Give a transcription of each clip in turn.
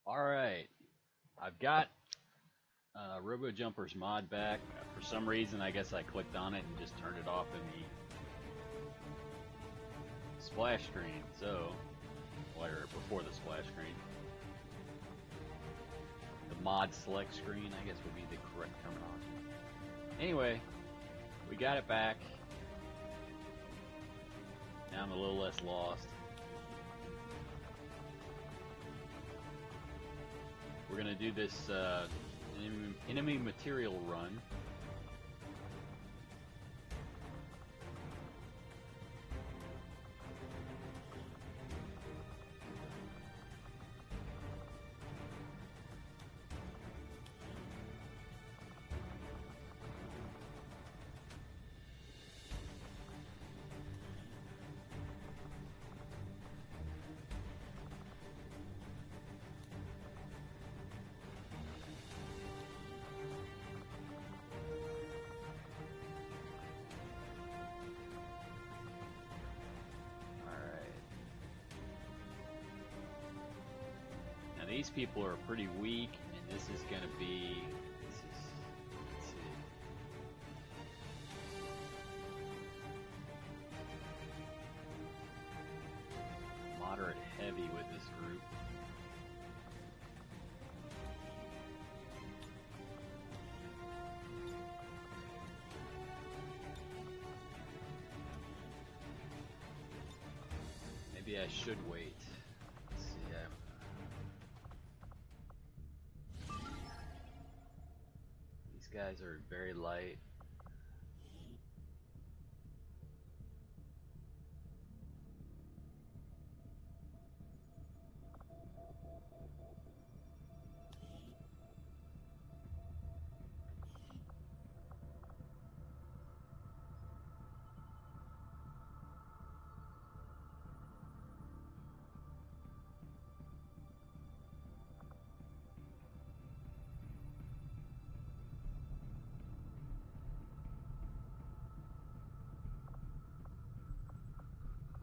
Alright, I've got Robo Jumper's mod back. For some reason, I guess I clicked on it and just turned it off in the splash screen. So, or before the splash screen. The mod select screen, I guess, would be the correct terminology. Anyway, we got it back. Now I'm a little less lost. We're gonna do this enemy material run. These people are pretty weak, and this is going to be, let's see. Moderate heavy with this group. Maybe I should wait. Let's see. These guys are very light.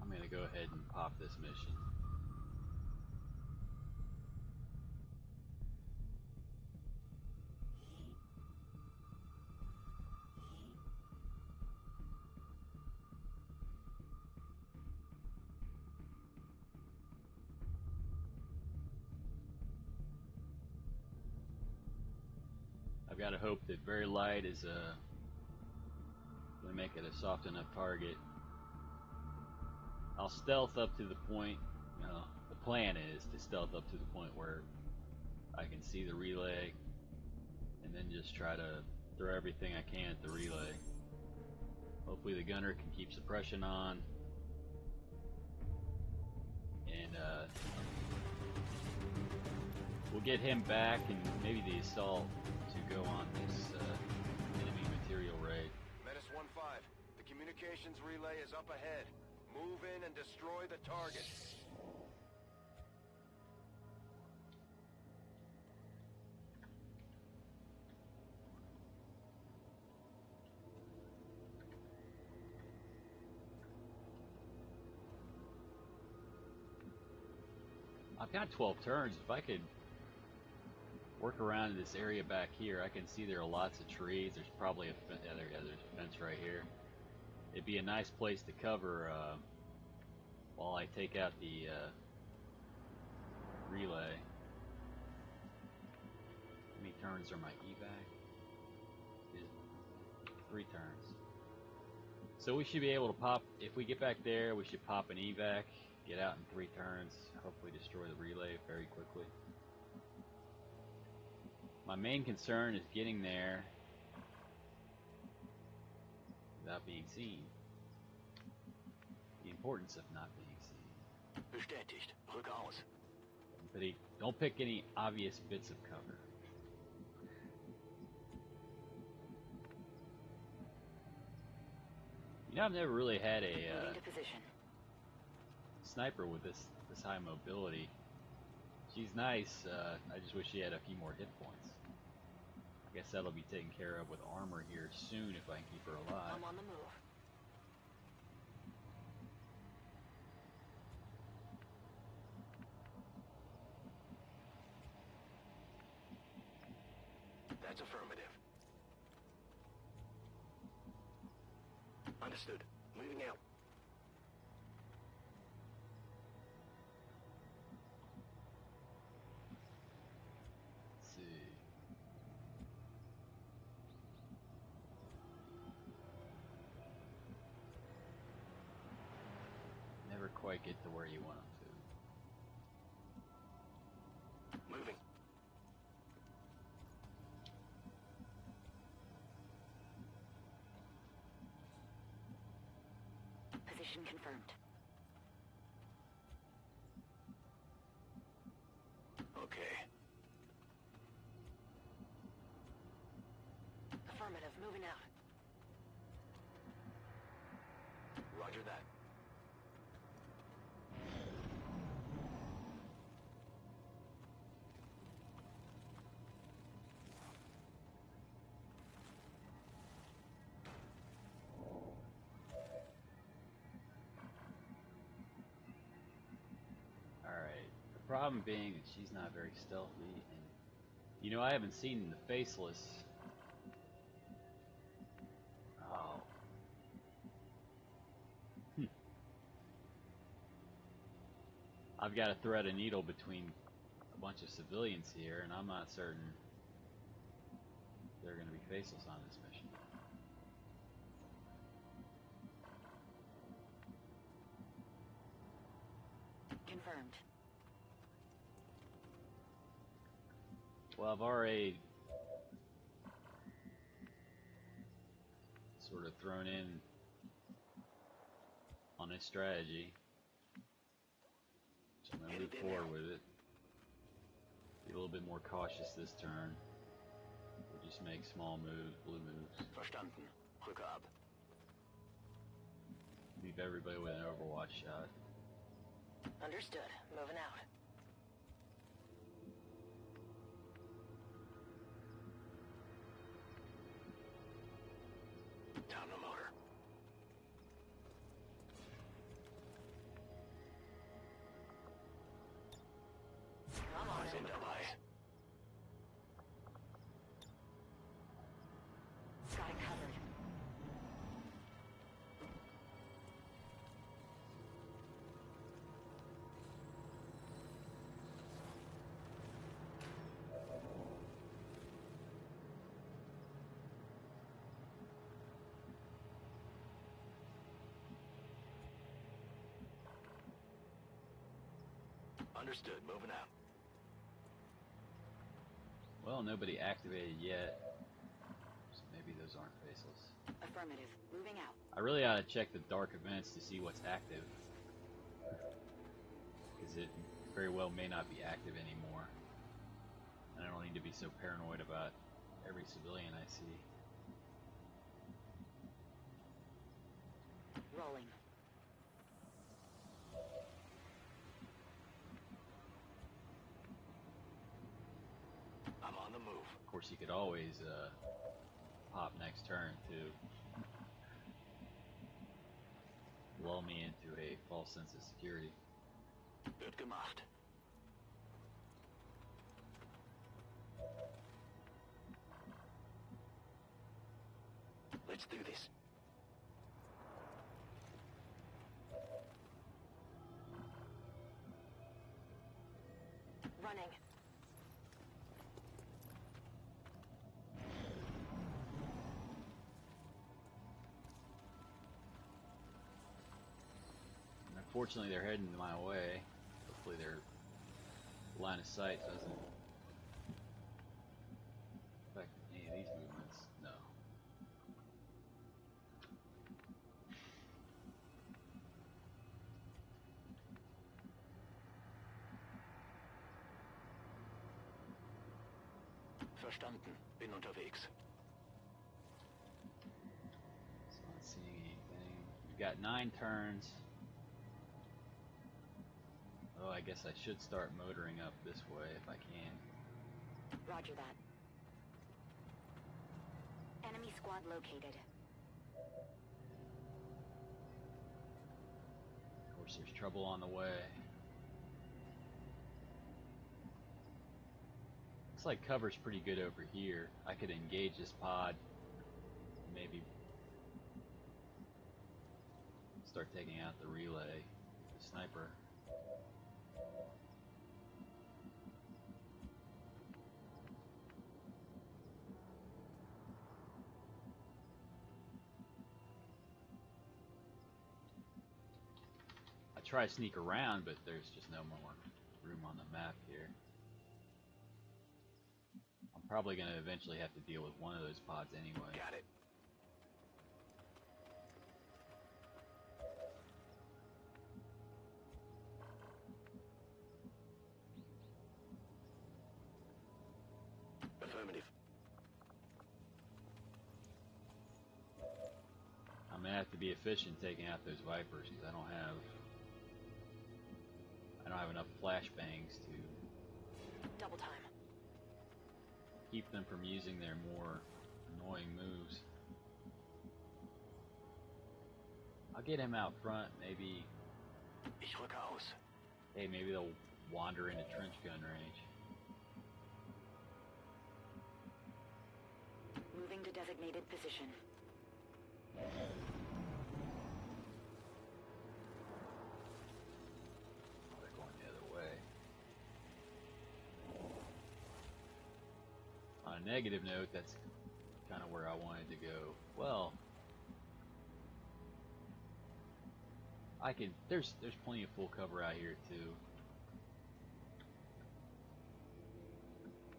I'm going to go ahead and pop this mission. I've got to hope that very light is going to make it a soft enough target. I'll stealth up to the point, the plan is to stealth up to the point where I can see the relay and then just try to throw everything I can at the relay. Hopefully the gunner can keep suppression on, and we'll get him back and maybe the assault to go on this enemy material raid. Menace 1-5, the communications relay is up ahead. Move in and destroy the target. I've got 12 turns. If I could work around in this area back here, I can see there are lots of trees. There's probably a fence. Yeah, there's a fence right here. It'd be a nice place to cover while I take out the relay. How many turns are my evac? 3 turns. So we should be able to pop, if we get back there, we should pop an evac, get out in 3 turns, hopefully destroy the relay very quickly. My main concern is getting there without being seen. The importance of not being seen. Bestätigt. Rück aus. But don't pick any obvious bits of cover. You know, I've never really had a sniper with this high mobility. She's nice. I just wish she had a few more hit points. I guess that'll be taken care of with armor here soon if I can keep her alive. I'm on the move. That's affirmative. Understood. Moving out. Let's see. Never quite get to where you want them to. Moving. Position confirmed. Okay. Affirmative, moving out. Roger that. Alright. The problem being that she's not very stealthy, and you know, I haven't seen the faceless. Oh. I've got to thread a needle between a bunch of civilians here, and I'm not certain they're going to be faceless on this mission. Confirmed. Well, I've already sort of thrown in on this strategy, so I'm going to move forward with it. Be a little bit more cautious this turn. We'll just make small moves, blue moves. Verstanden. Rücke ab. Leave everybody with an overwatch shot. Understood. Moving out. Down the motor. Come on. Sind dabei. Got it covered. Understood. Moving out. Well, nobody activated yet, so maybe those aren't faceless. Affirmative. Moving out. I really ought to check the dark events to see what's active, because it very well may not be active anymore. And I don't need to be so paranoid about every civilian I see. Rolling. I'm on the move. Of course, you could always pop next turn to lull me into a false sense of security. Wird gemacht. Let's do this. Running. And unfortunately, they're heading my way. Hopefully, their line of sight doesn't affect any of these movements. No. Verstanden. Bin unterwegs. So I'm not seeing anything. We've got 9 turns. Oh, I guess I should start motoring up this way if I can. Roger that. Enemy squad located. Of course, there's trouble on the way. Looks like cover's pretty good over here. I could engage this pod, maybe start taking out the relay, the sniper. I try to sneak around, but there's just no more room on the map here. I'm probably going to eventually have to deal with one of those pods anyway. Got it. Affirmative. I'm going to have to be efficient taking out those Vipers because I don't have enough flashbangs to Double time. keep them from using their more annoying moves. I'll get him out front, maybe. Ich rücke aus. Hey, maybe they'll wander into trench gun range. Moving to designated position. They're going the other way. On a negative note, that's kind of where I wanted to go. Well, I can. There's plenty of full cover out here too.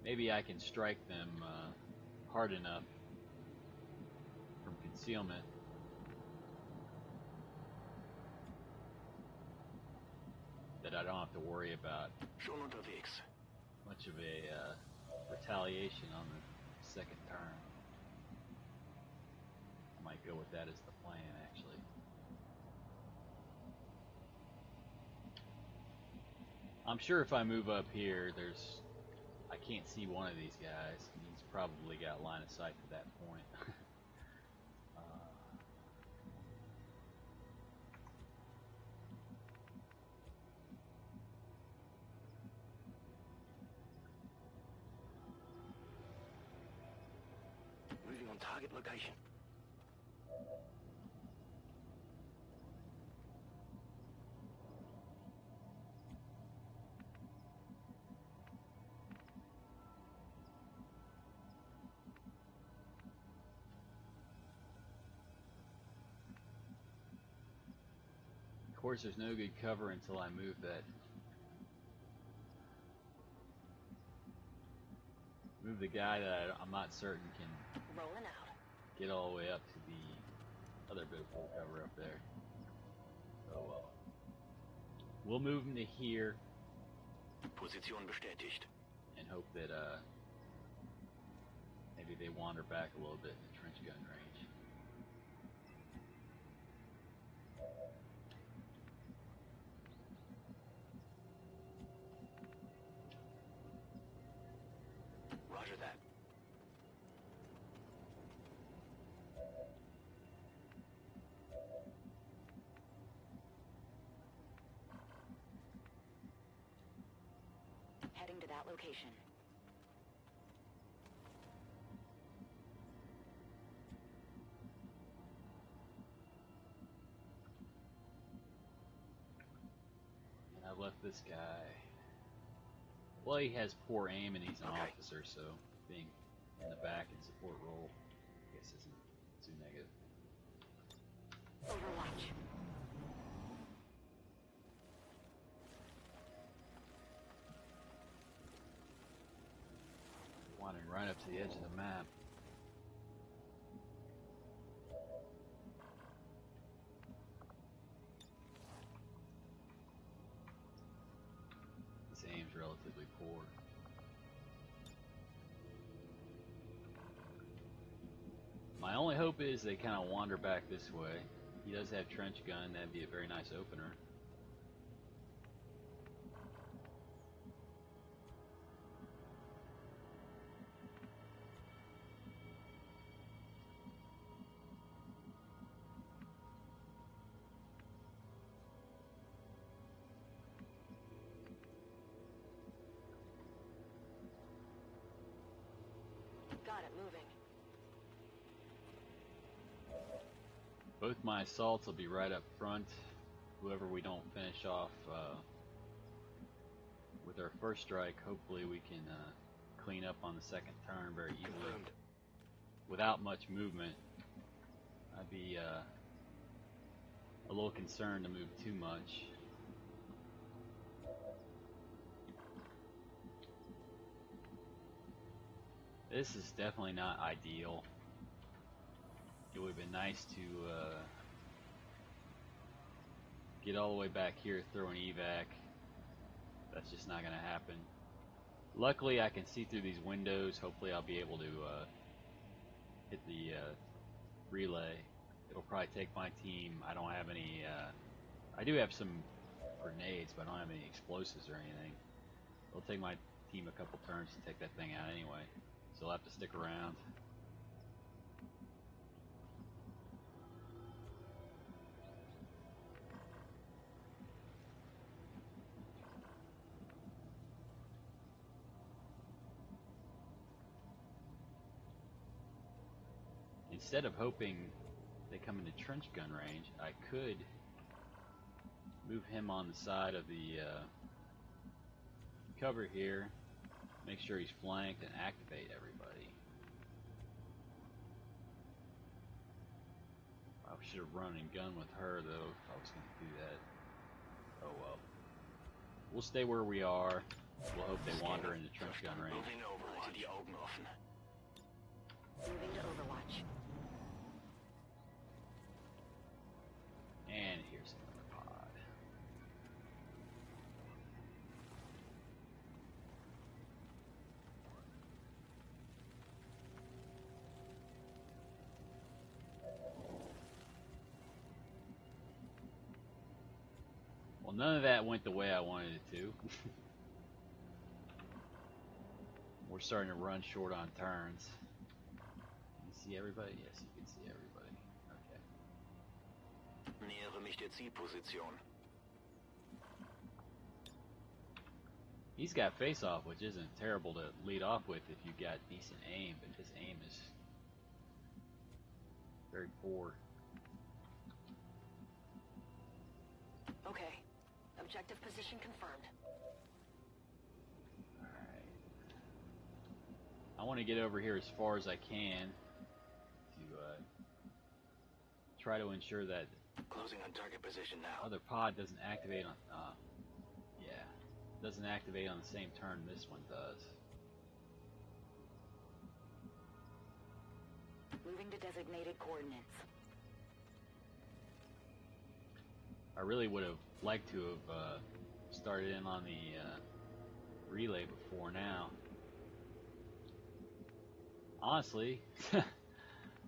Maybe I can strike them hard enough from concealment that I don't have to worry about Schon unterwegs. much of a retaliation on the second turn. I might go with that as the plan, actually. I'm sure if I move up here, I can't see one of these guys. He's probably got line of sight to that point. Moving on target location. Of course, there's no good cover until I move the guy that I'm not certain can Rolling out. get all the way up to the other bit of full cover up there. So we'll move him to here Position bestätigt. and hope that maybe they wander back a little bit in the trench gun range. Roger that. Heading to that location. And I've left this guy. Well, he has poor aim and he's an Okay. officer, so being in the back in support role, I guess isn't too negative. Overwatch. Wandering right up to the edge of the map. His aim's relatively poor. My only hope is they kind of wander back this way. He does have trench gun, that'd be a very nice opener. Both my assaults will be right up front. Whoever we don't finish off with our first strike, hopefully we can clean up on the second turn very easily. Confirmed. Without much movement. I'd be a little concerned to move too much. This is definitely not ideal. It would have been nice to get all the way back here, throw an evac. That's just not going to happen. Luckily, I can see through these windows. Hopefully, I'll be able to hit the relay. It'll probably take my team. I don't have any. I do have some grenades, but I don't have any explosives or anything. It'll take my team a couple turns to take that thing out anyway. So I'll have to stick around. Instead of hoping they come into trench gun range, I could move him on the side of the cover here, make sure he's flanked, and activate everybody. I should have run and gun with her though if I was going to do that. Oh well. We'll stay where we are. We'll hope they wander into trench gun range. Moving Overwatch. Die Augen offen. Moving to Overwatch. And here's another pod. Well, none of that went the way I wanted it to. We're starting to run short on turns. Can you see everybody? Yes, you can see everybody. Okay. Nähere mich der Zielposition. He's got face-off, which isn't terrible to lead off with if you've got decent aim, but his aim is very poor. Okay. Objective position confirmed. Alright. I want to get over here as far as I can to try to ensure that Closing on target position now. other pod doesn't activate on doesn't activate on the same turn this one does. Moving to designated coordinates. I really would have liked to have started in on the relay before now. Honestly,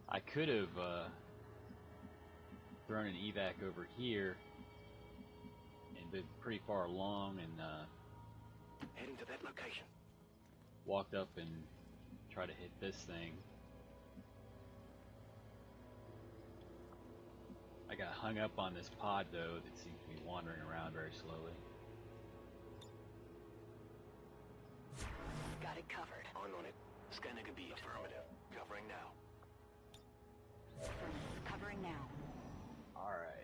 I could have thrown an evac over here and been pretty far along and Heading to that location. walked up and tried to hit this thing. I got hung up on this pod though that seems to be wandering around very slowly. Got it covered. On it. Scanner Gebiet. Affirmative. Covering now. Affirmative. Covering now. Alright.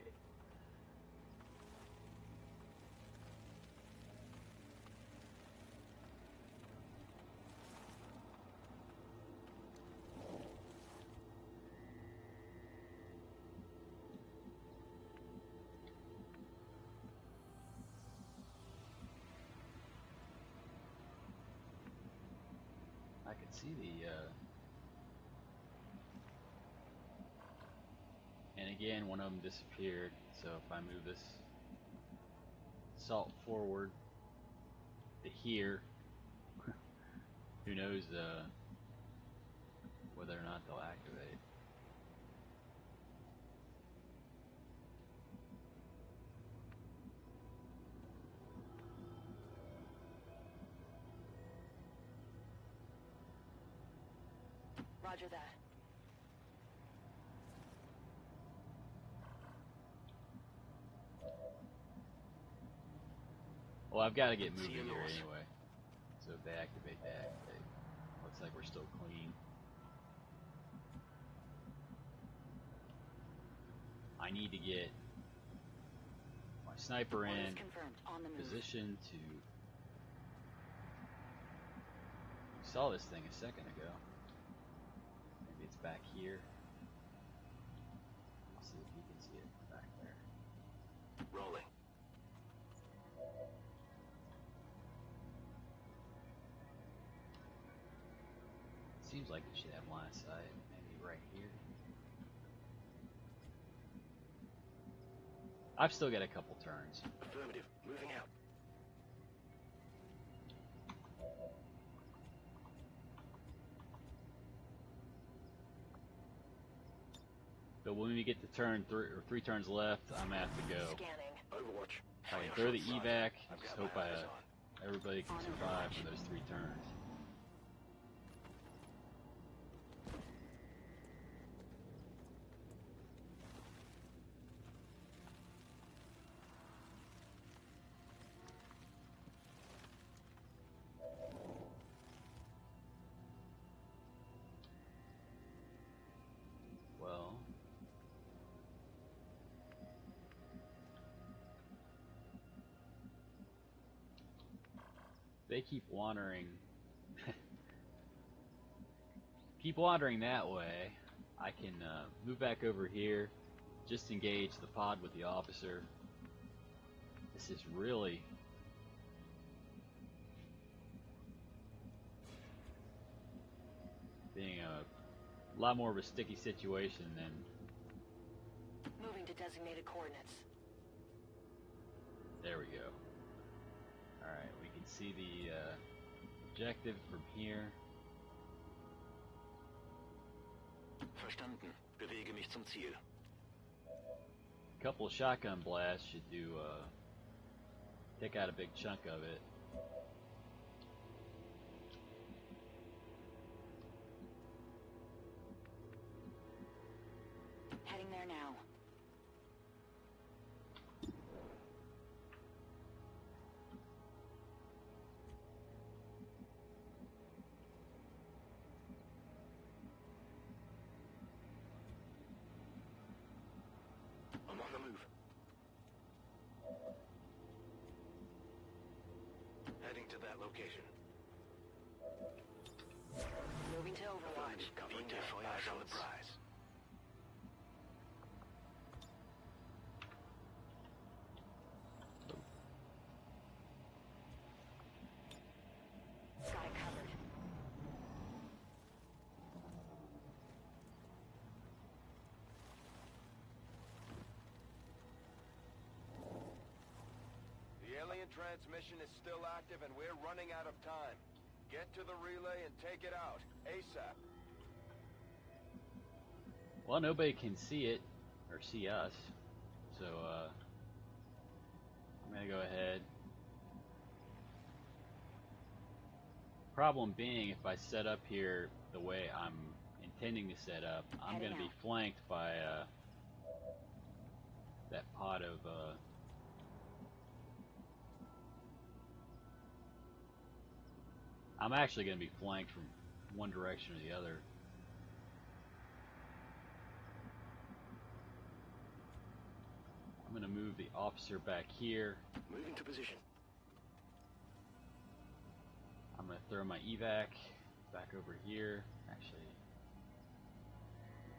I can see the and again one of them disappeared, so if I move this assault forward to here, who knows whether or not they'll activate. Roger that. Well, I've got to get moving See you here north. anyway. So if they activate, they activate. Looks like we're still clean. I need to get my sniper Orders in confirmed. On the move. position to... We saw this thing a second ago. Maybe it's back here. Let's see if you can see it back there. Rolling. Seems like it should have line of sight. Maybe right here. I've still got a couple turns. Affirmative. Moving out. But when we get to turn three turns left, I'm gonna have to go. Scanning. Overwatch. I can throw the evac. I've Just got hope my eyes on. everybody can On survive Overwatch. for those 3 turns. Well, they keep wandering. Keep wandering that way. I can move back over here, just engage the pod with the officer. This is really being a lot more of a sticky situation than... Moving to designated coordinates. There we go. Alright, we can see the objective from here. Verstanden. Bewege mich zum Ziel. A couple of shotgun blasts should do take out a big chunk of it. Heading there now. I'm on the move. Heading to that location. Moving to Overwatch. Covering eyes on the prize. Got it covered. The alien transmission is still active and we're running out of time. Get to the relay and take it out. ASAP. Well, nobody can see it, or see us, so I'm gonna go ahead. Problem being, if I set up here the way I'm intending to set up, I'm Heading gonna be out. flanked by that pot of I'm actually gonna be flanked from one direction or the other. I'm gonna move the officer back here. Moving to position. I'm gonna throw my evac back over here. Actually,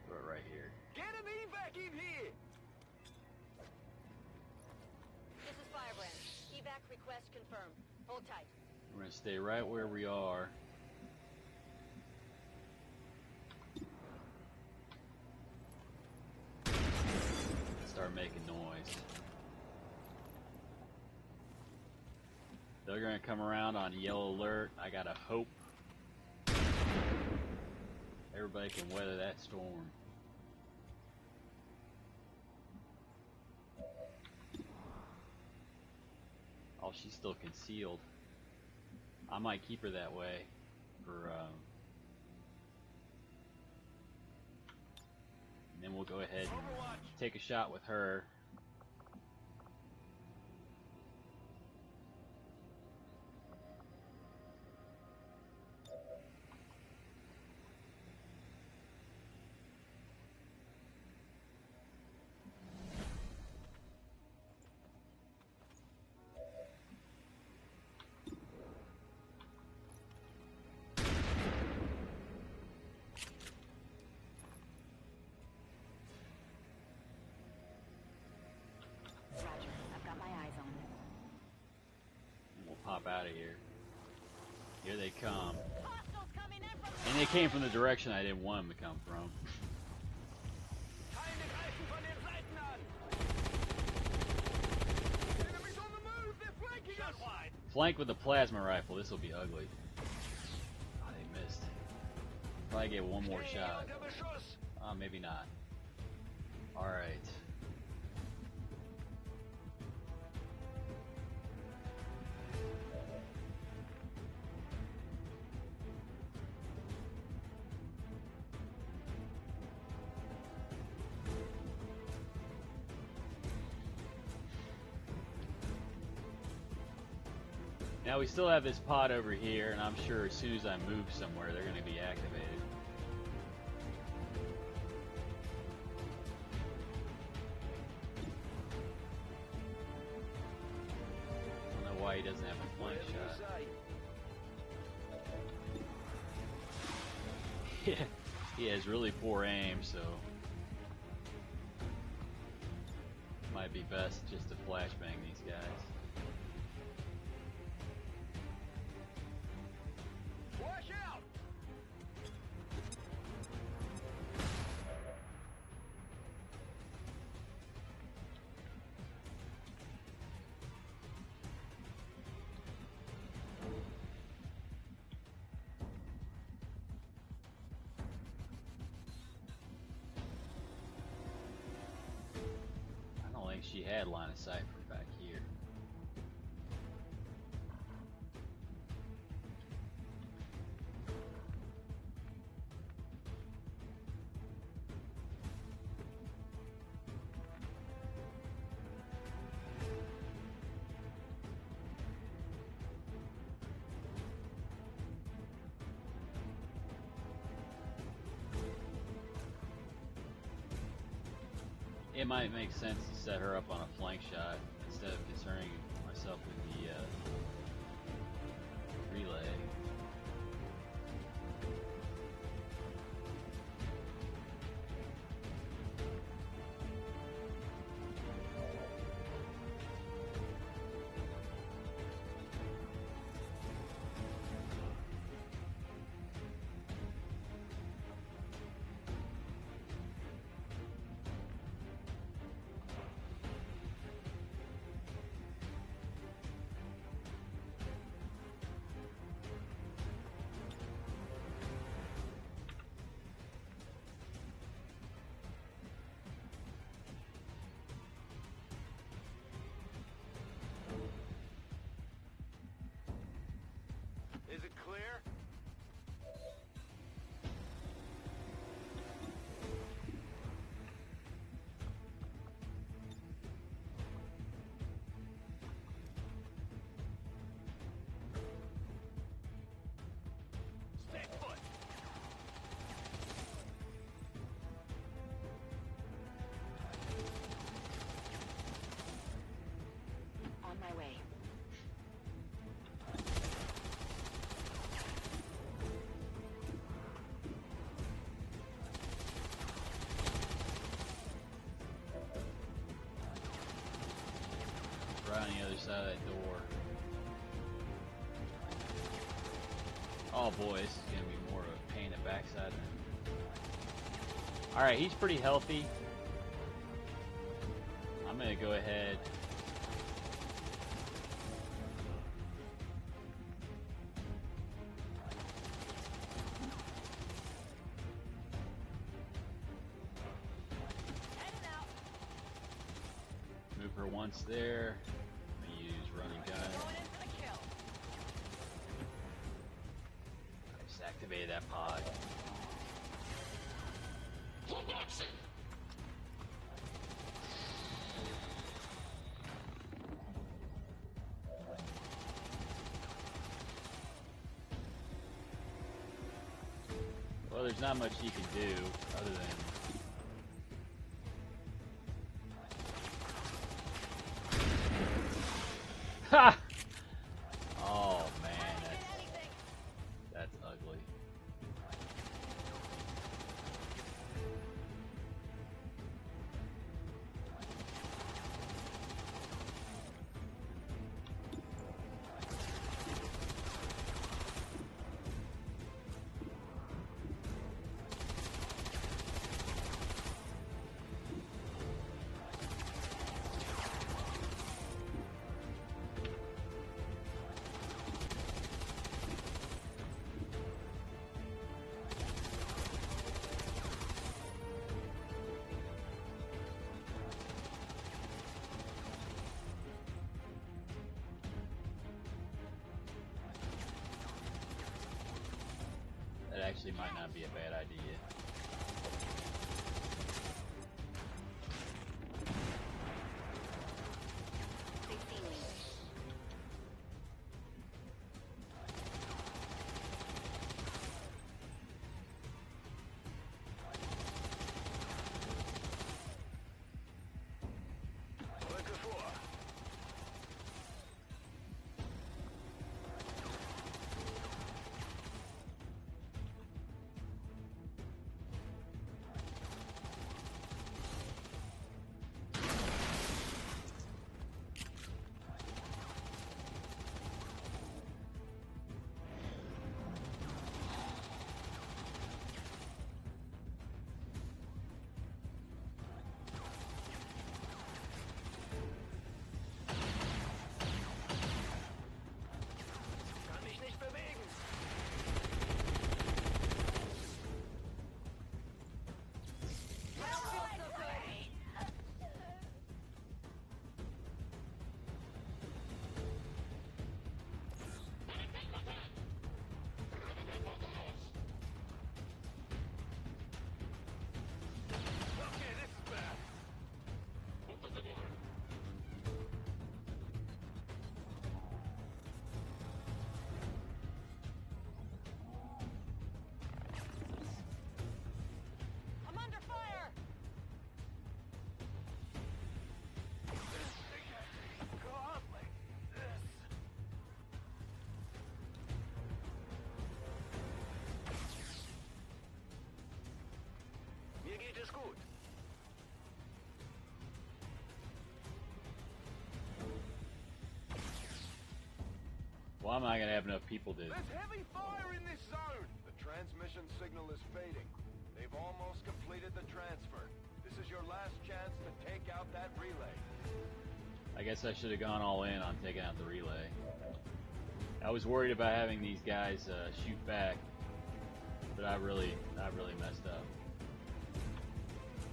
throw it right here. Get an evac in here! This is Firebrand. Evac request confirmed. Hold tight. We're gonna stay right where we are. Start making noise. They're gonna come around on yellow alert. I gotta hope everybody can weather that storm. Oh, she's still concealed. I might keep her that way for and then we'll go ahead and Overwatch! take a shot with her. pop out of here. Here they come. Hostiles coming in from the And they came from the direction I didn't want them to come from. Feinde greifen von den Seiten an. Enemies on the move. They're flanking us. Wide. Flank with the plasma rifle. This will be ugly. Oh, they missed. Probably get one more shot. Unter Beschuss. Maybe not. Alright. Now we still have this pod over here, and I'm sure as soon as I move somewhere, they're going to be activated. I don't know why he doesn't have a flank shot. Yeah, he has really poor aim, so might be best just to flashbang these guys. Watch out! I don't think she had line of sight from back here. It might make sense to set her up on a flank shot instead of concerning myself with the relay. Is it clear? Stay put. on my way. Right on the other side of that door. Oh boy, this is going to be more of a pain in the backside. Alright, he's pretty healthy. I'm going to go ahead. Heading out. Move her once there. I'm going to use running gun. Going in for the kill. Just activated that pod. Well, there's not much you can do other than ha! Oh man, that's ugly. actually might not be a bad idea. 16 meters. Brücke vor. Kann mich nicht bewegen. I don't feel so good. Okay, this is bad. I'm under fire. Go out like this. Mir geht es gut. Why am I gonna have enough people to? There's heavy fire in this zone. The transmission signal is fading. They've almost completed the transfer. This is your last chance to take out that relay. I guess I should have gone all in on taking out the relay. I was worried about having these guys shoot back, but I really messed up.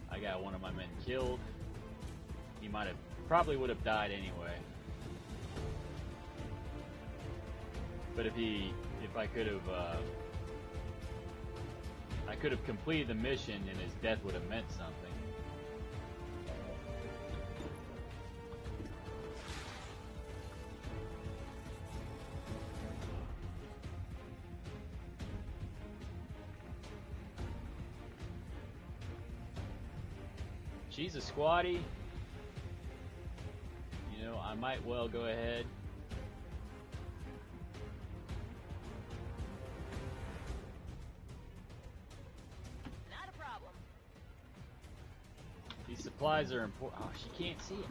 I got one of my men killed. He probably would have died anyway. But if I could have completed the mission and his death would have meant something. She's a squatty. You know, I might well go ahead. Not a problem. These supplies are important. Oh, she can't see it.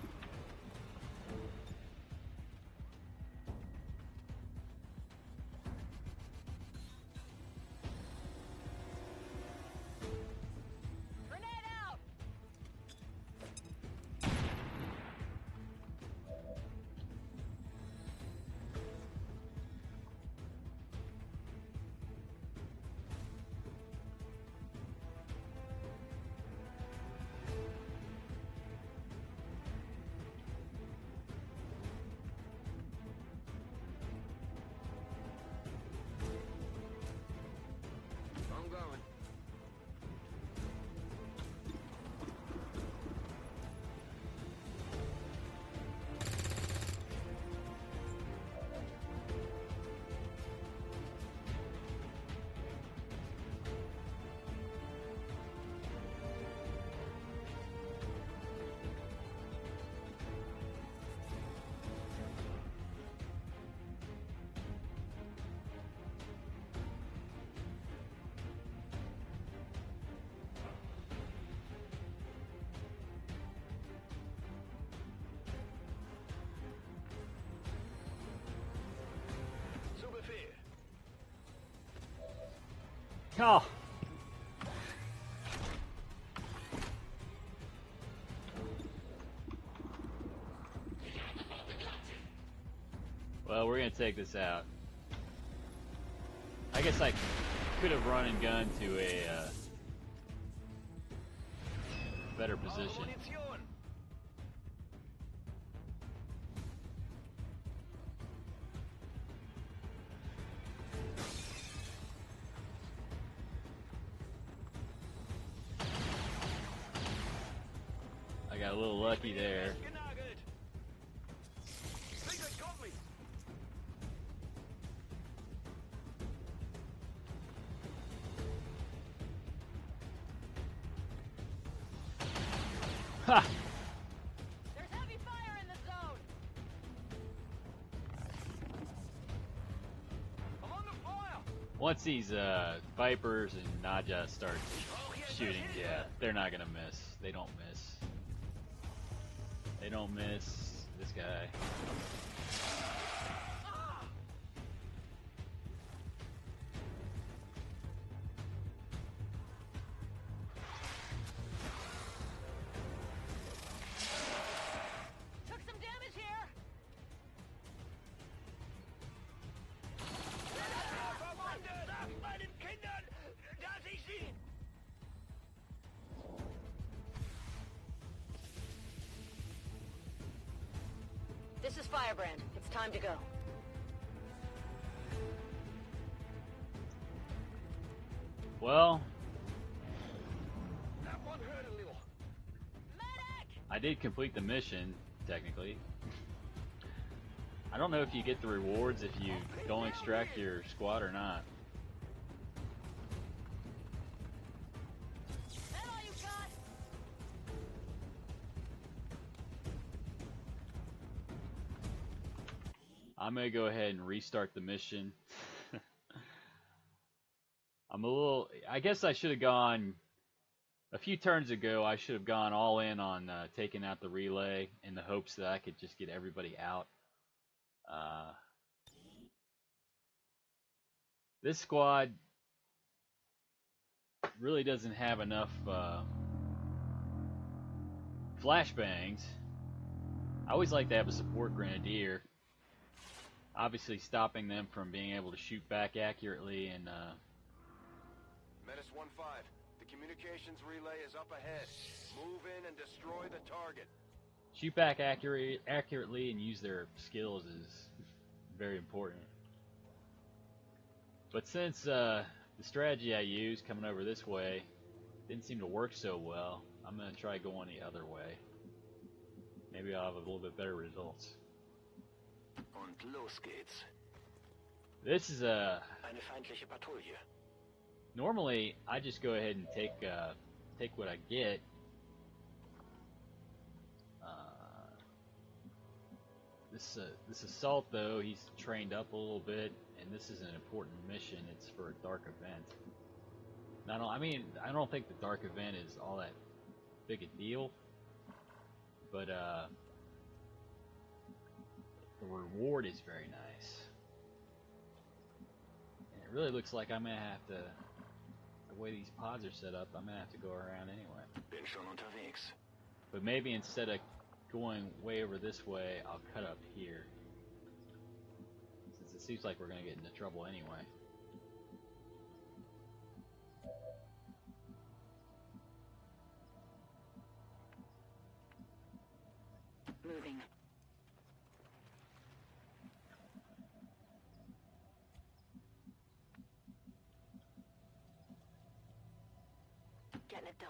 Grenade out. I'm going. Zu Befehl. Oh. Well, we're gonna take this out. I guess I could have run and gun to a better position. Munition. Got a little lucky there. Think they got me. Ha! There's heavy fire in the zone. I'm under fire. Once these Vipers and Naja start shooting, yeah, they're not gonna miss. They don't miss. They don't miss this guy. Took some damage here. Meinen Kindern, dass ich sie. This is Firebrand. It's time to go. Well, That one hurt a little. Medic! I did complete the mission, technically. I don't know if you get the rewards if you don't extract your squad or not. That all you got? I'm gonna go ahead and restart the mission. I guess I should have gone, a few turns ago, I should have gone all in on taking out the relay in the hopes that I could just get everybody out. This squad really doesn't have enough flashbangs. I always like to have a support grenadier. Obviously stopping them from being able to shoot back accurately and Menace 1-5. The communications relay is up ahead. Move in and destroy the target. shoot back accurately and use their skills is very important. But since the strategy I used coming over this way didn't seem to work so well, I'm going to try going the other way. Maybe I'll have a little bit better results. Und los geht's. This is a... Eine feindliche Patrouille. Normally, I just go ahead and take what I get. This assault, though, he's trained up a little bit, and this is an important mission. It's for a dark event. I don't think the dark event is all that big a deal, but the reward is very nice. And it really looks like I'm gonna have to, the way these pods are set up, I'm gonna have to go around anyway. Bin schon unterwegs. But maybe instead of going way over this way, I'll cut up here, since it seems like we're gonna get into trouble anyway. Moving. Getting it done.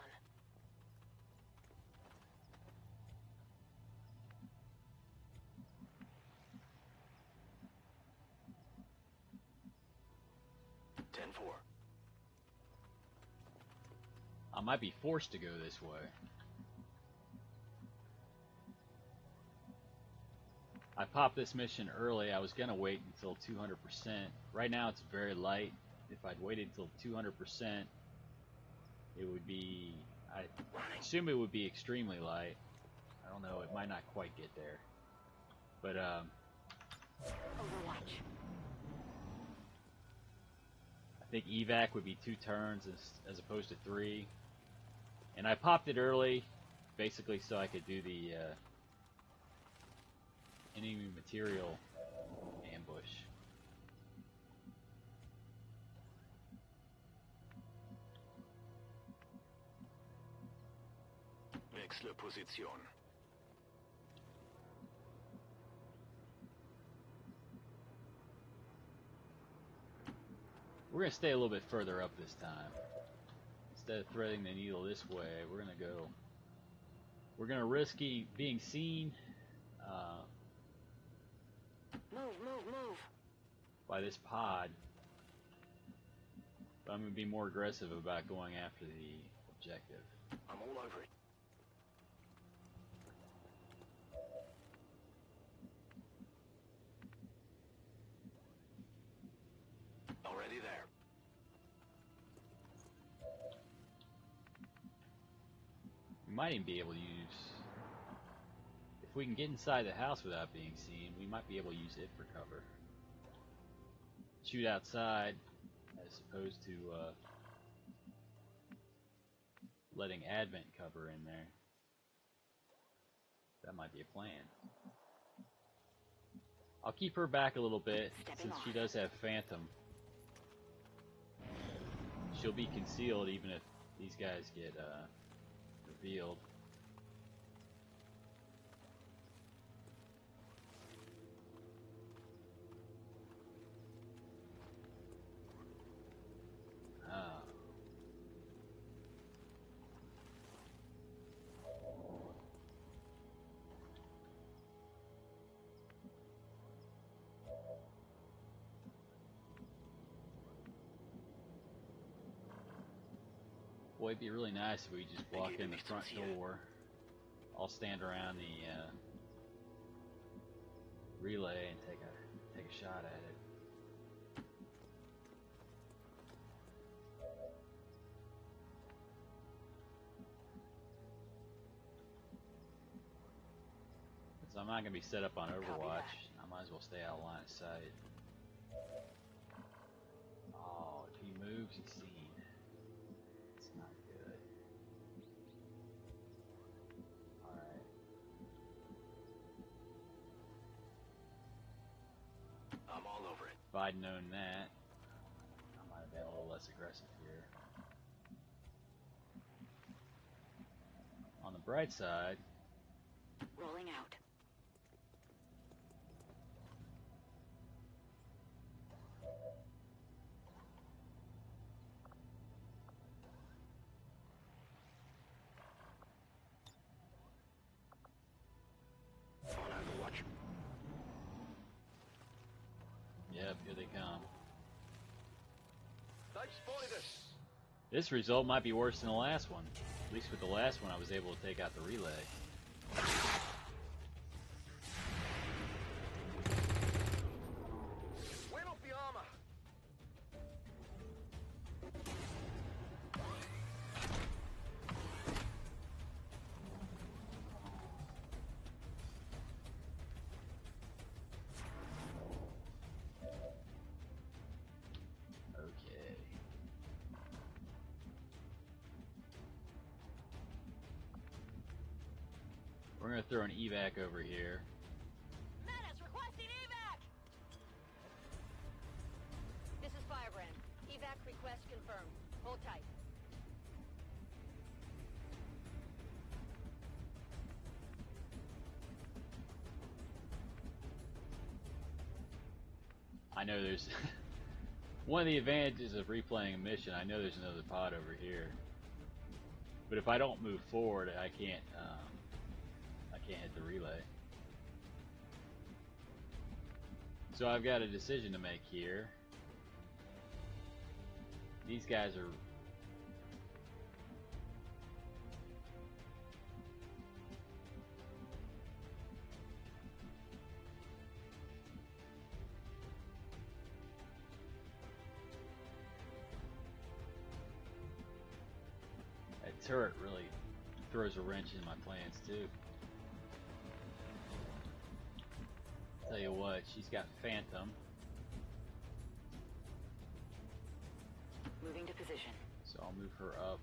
I might be forced to go this way. I popped this mission early. I was gonna wait until 200%. Right now it's very light. If I'd waited until 200%, it would be, I assume it would be extremely light. I don't know, it might not quite get there. But Overwatch. I think evac would be 2 turns as opposed to 3. And I popped it early, basically so I could do the enemy material ambush. Wechsle Position. We're going to stay a little bit further up this time. Instead of threading the needle this way, we're going to go We're gonna risk being seen Move. by this pod, but I'm gonna be more aggressive about going after the objective. I'm all over it. Already there. We might even be able to use, if we can get inside the house without being seen, we might be able to use it for cover. Shoot outside as opposed to letting Advent cover in there. That might be a plan. I'll keep her back a little bit since she does have Phantom. She'll be concealed even if these guys get revealed. Boy, it'd be really nice if we just walk in the front door. I'll stand around the relay and take a shot at it. So I'm not gonna be set up on Overwatch. I might as well stay out of line of sight. Oh, if he moves, he's seen. If I'd known that, I might have been a little less aggressive here. On the bright side, Rolling out. yep, here they come. They've spotted us. This result might be worse than the last one. At least with the last one, I was able to take out the relay. Went off the armor. Okay. We're gonna throw an evac over here. Menace requesting evac! This is Firebrand. Evac request confirmed. Hold tight. I know there's one of the advantages of replaying a mission. I know there's another pod over here, but if I don't move forward, I can't hit the relay. So I've got a decision to make here. These guys are that turret really throws a wrench in my plans too. Tell you what, she's got Phantom, Moving to position. so I'll move her up.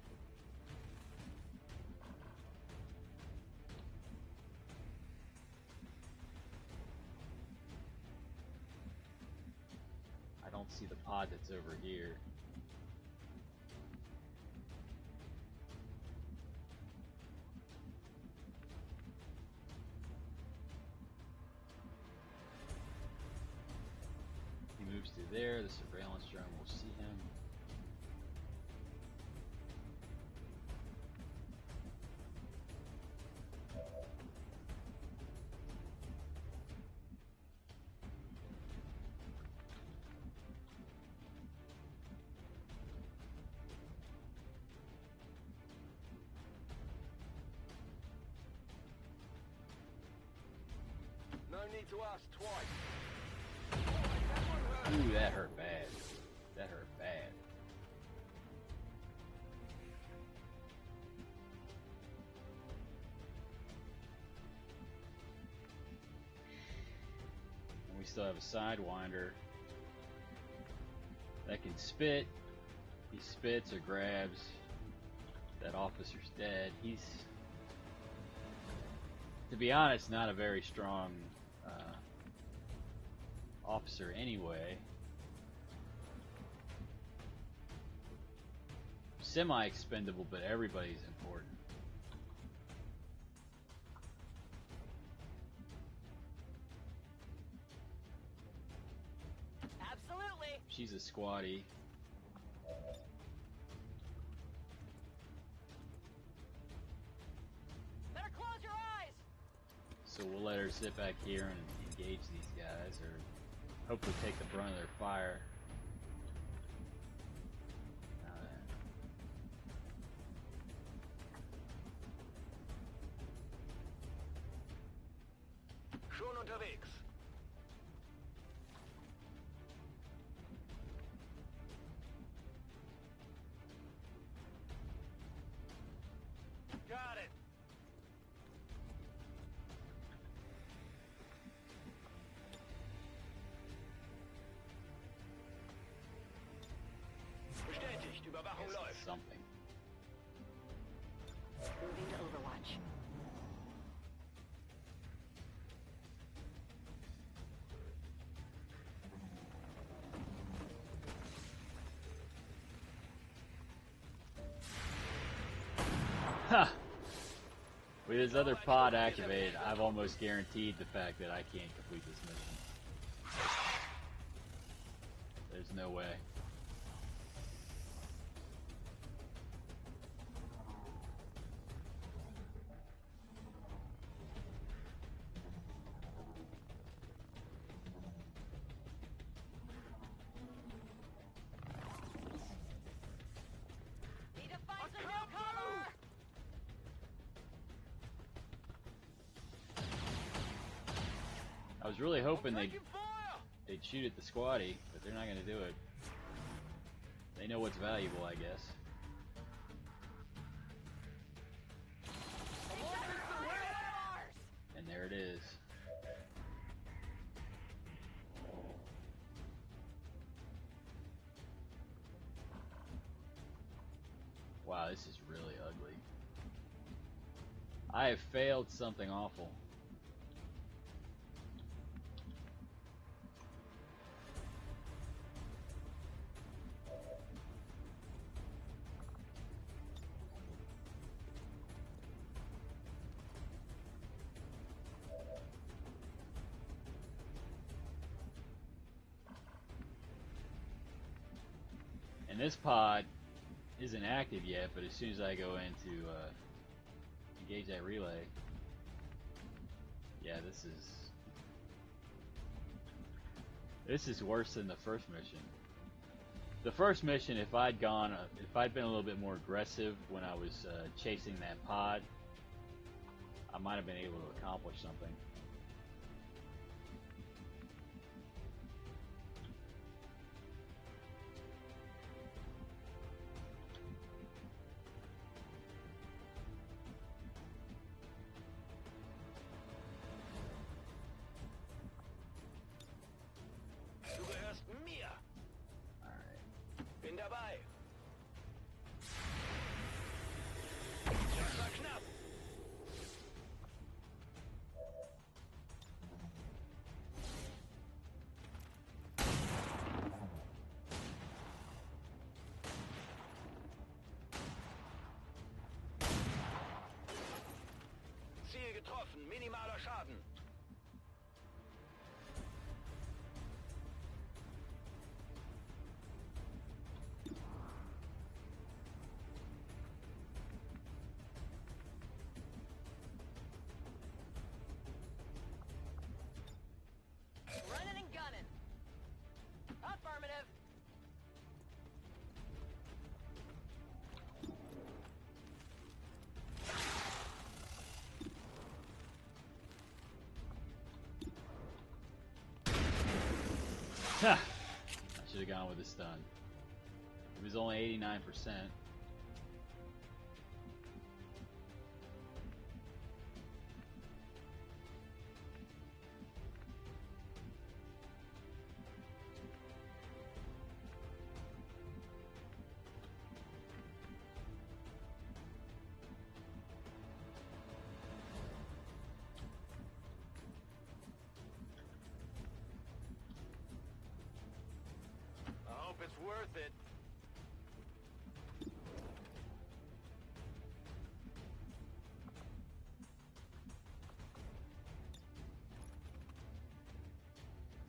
I don't see the pod that's over here. He moves through there, the surveillance drone will see him. need to ask twice. Ooh, that hurt bad. That hurt bad. And we still have a Sidewinder that can spit. He spits or grabs. That officer's dead. He's, to be honest, not a very strong officer anyway. Semi-expendable, but everybody's important. Absolutely. She's a squatty. Better close your eyes. So we'll let her sit back here and engage these guys, or hopefully take the brunt of their fire. Now then. Schon unterwegs. Got it. Bestätigt, Überwachung Guess it's läuft. something. Moving to Overwatch. Ha! With his other pod activated, I've almost guaranteed the fact that I can't complete this mission. There's no way. Need to find some new cover. I was really hoping Taking fire! they'd shoot at the squatty, but they're not going to do it. They know what's valuable, I guess. And there it is. Wow, this is really ugly. I have failed something awful. And this pod isn't active yet, but as soon as I go in to engage that relay, yeah, this is worse than the first mission. The first mission, if I'd been a little bit more aggressive when I was chasing that pod, I might have been able to accomplish something. Du gehörst mir. Alright. Bin dabei. Das war knapp. Ha! I should have gone with a stun. It was only 89%. I hope it's worth it.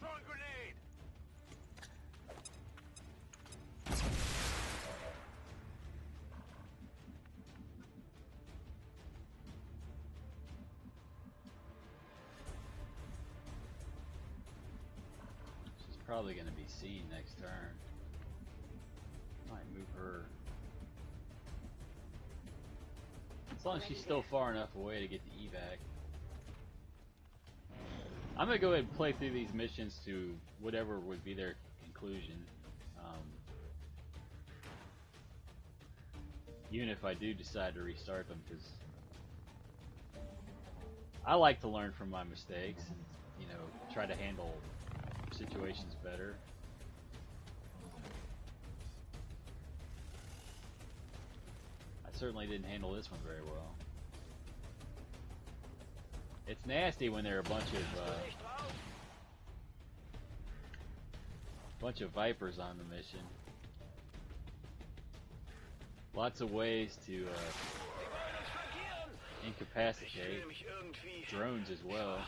Throwing grenade! She's probably going to be seen next turn. Might move her. As long as she's still far enough away to get the evac. I'm going to go ahead and play through these missions to whatever would be their conclusion. Even if I do decide to restart them, because I like to learn from my mistakes and, you know, try to handle situations better. I certainly didn't handle this one very well. It's nasty when there are a bunch of Vipers on the mission. Lots of ways to incapacitate. Drones as well.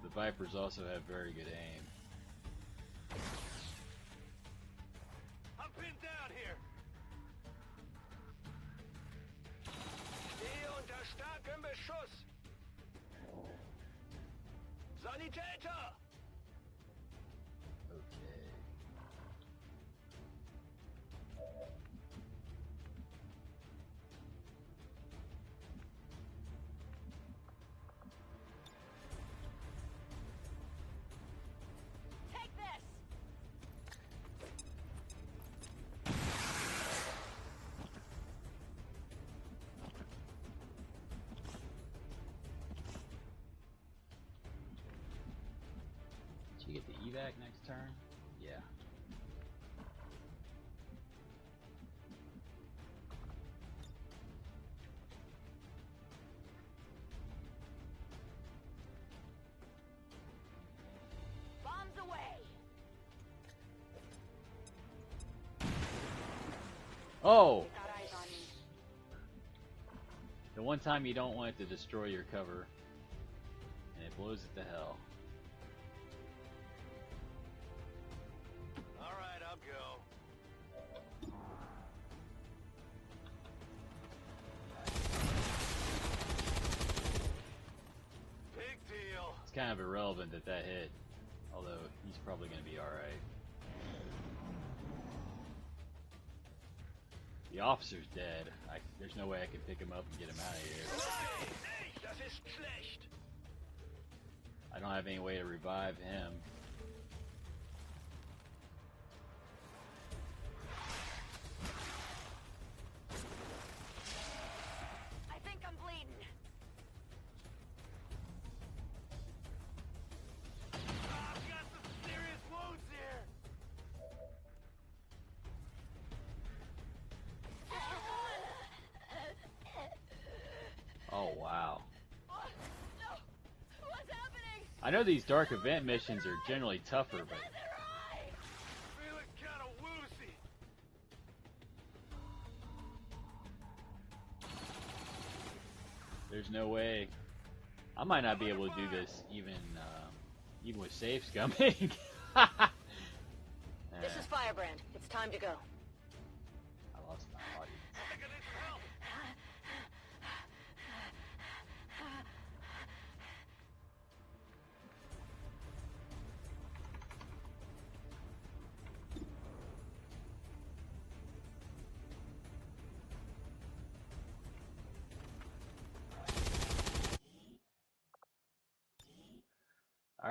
The Vipers also have very good aim. I'm pinned down here. Stehe unter starkem Beschuss. Sanitäter! Okay. Take this! Did you get the evac next turn? Yeah. Bombs away! Oh! Got eyes on me. The one time you don't want it to destroy your cover, and it blows it to hell. All right, I'll go. Big deal. It's kind of irrelevant that that hit, although he's probably going to be alright. The officer's dead. There's no way I can pick him up and get him out of here. Hey, das ist schlecht. I don't have any way to revive him. I think I'm bleeding. I've got some serious wounds here. Oh wow. No! What's happening? I know these dark event missions are generally tougher, but Feeling kind of woozy. there's no way. I might not be able to do this even with saves coming. This is Firebrand. It's time to go. I lost my audience. I think I need some help.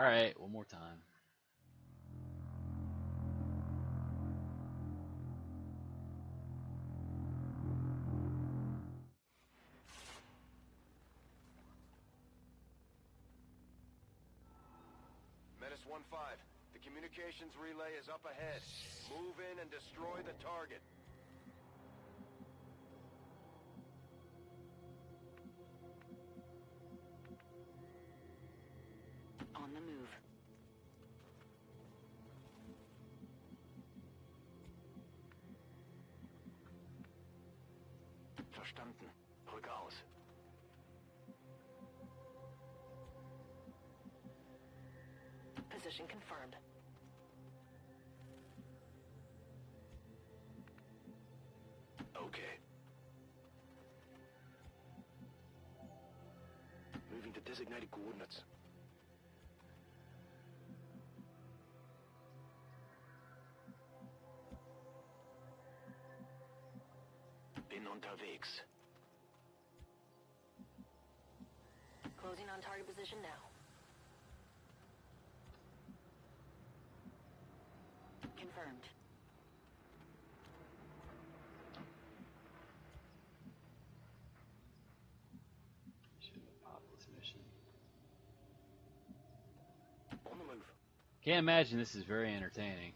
Alright, one more time. Menace 1-5, the communications relay is up ahead. Move in and destroy the target. On the move. Verstanden. Rück aus. Position confirmed. Okay. Moving to designated coordinates. Bin unterwegs. Closing on target position now. Confirmed. Should have popped this mission. On the move. Can't imagine this is very entertaining.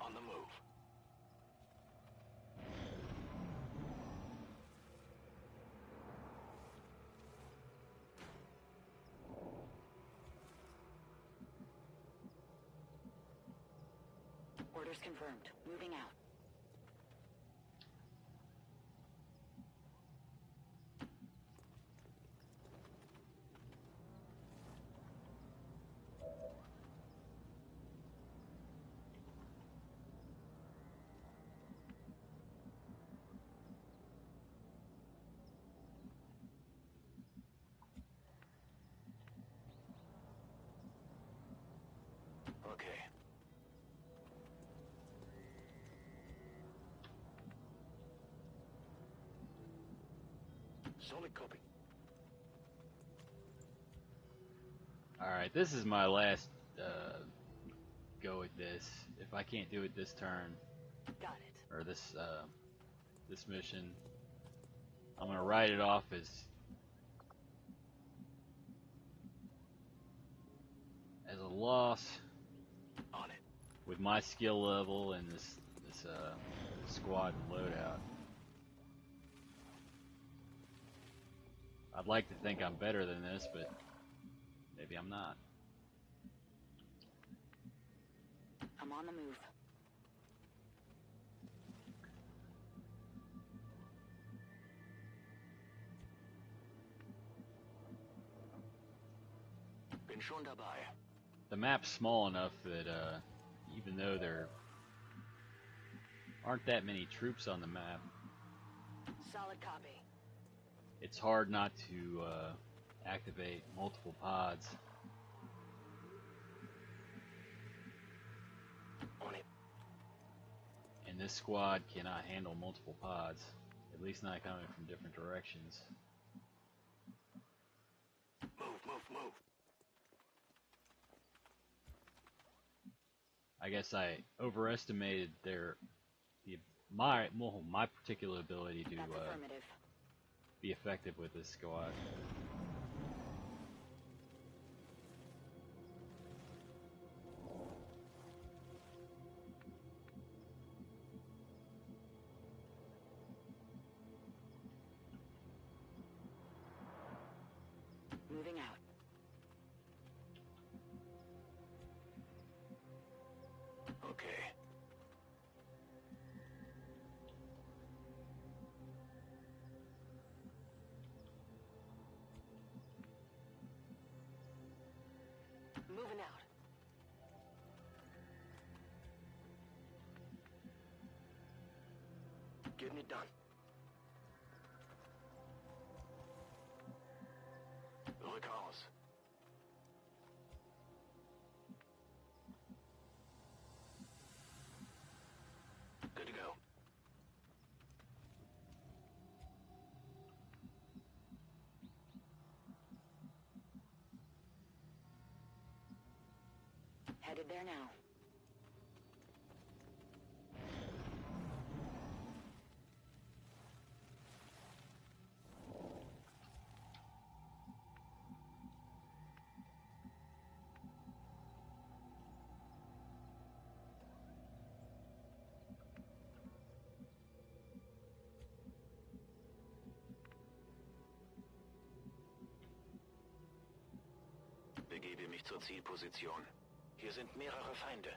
On the move. Orders confirmed. Moving out. Okay. Solid copy. Alright, this is my last go at this. If I can't do it this turn, Got it. or this mission, I'm gonna write it off as a loss On it. with my skill level and this squad and loadout. I'd like to think I'm better than this, but maybe I'm not. I'm on the move. Bin schon dabei. The map's small enough that even though there aren't that many troops on the map, Solid copy. it's hard not to activate multiple pods. On it. And this squad cannot handle multiple pods, at least not coming from different directions. Move, move, move. I guess I overestimated my particular ability to That's affirmative. be effective with this squad. Moving out. Okay. Moving out. Getting it done. Rück aus. Good to go. Headed there now. Begebe mich zur Zielposition. Hier sind mehrere Feinde.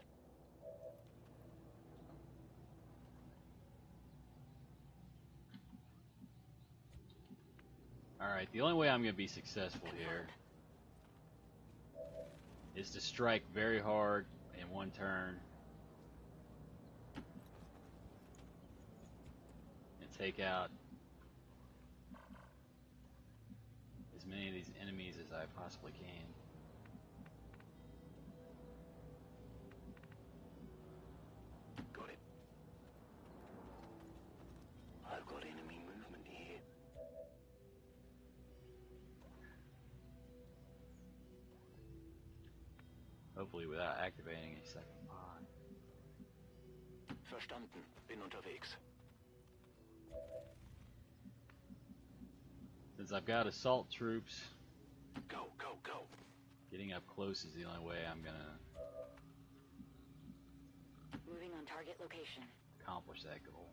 Alright, the only way I'm going to be successful here is to strike very hard in one turn and take out as many of these enemies as I possibly can. Got it. I've got enemy movement here. Hopefully without activating a second pod. Verstanden. Bin unterwegs. Since I've got assault troops, Go, go, go. getting up close is the only way I'm going to Moving on target location. accomplish that goal.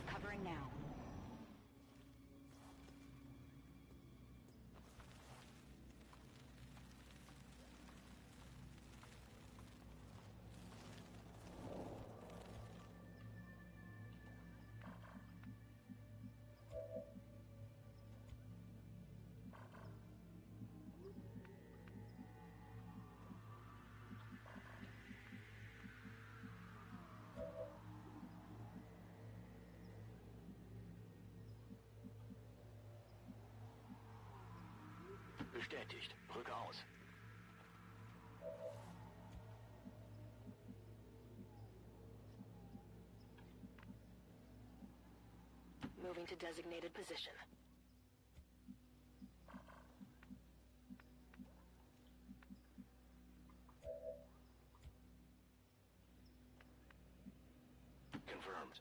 Covering now. Bestätigt. Rücke aus. Moving to designated position. Confirmed.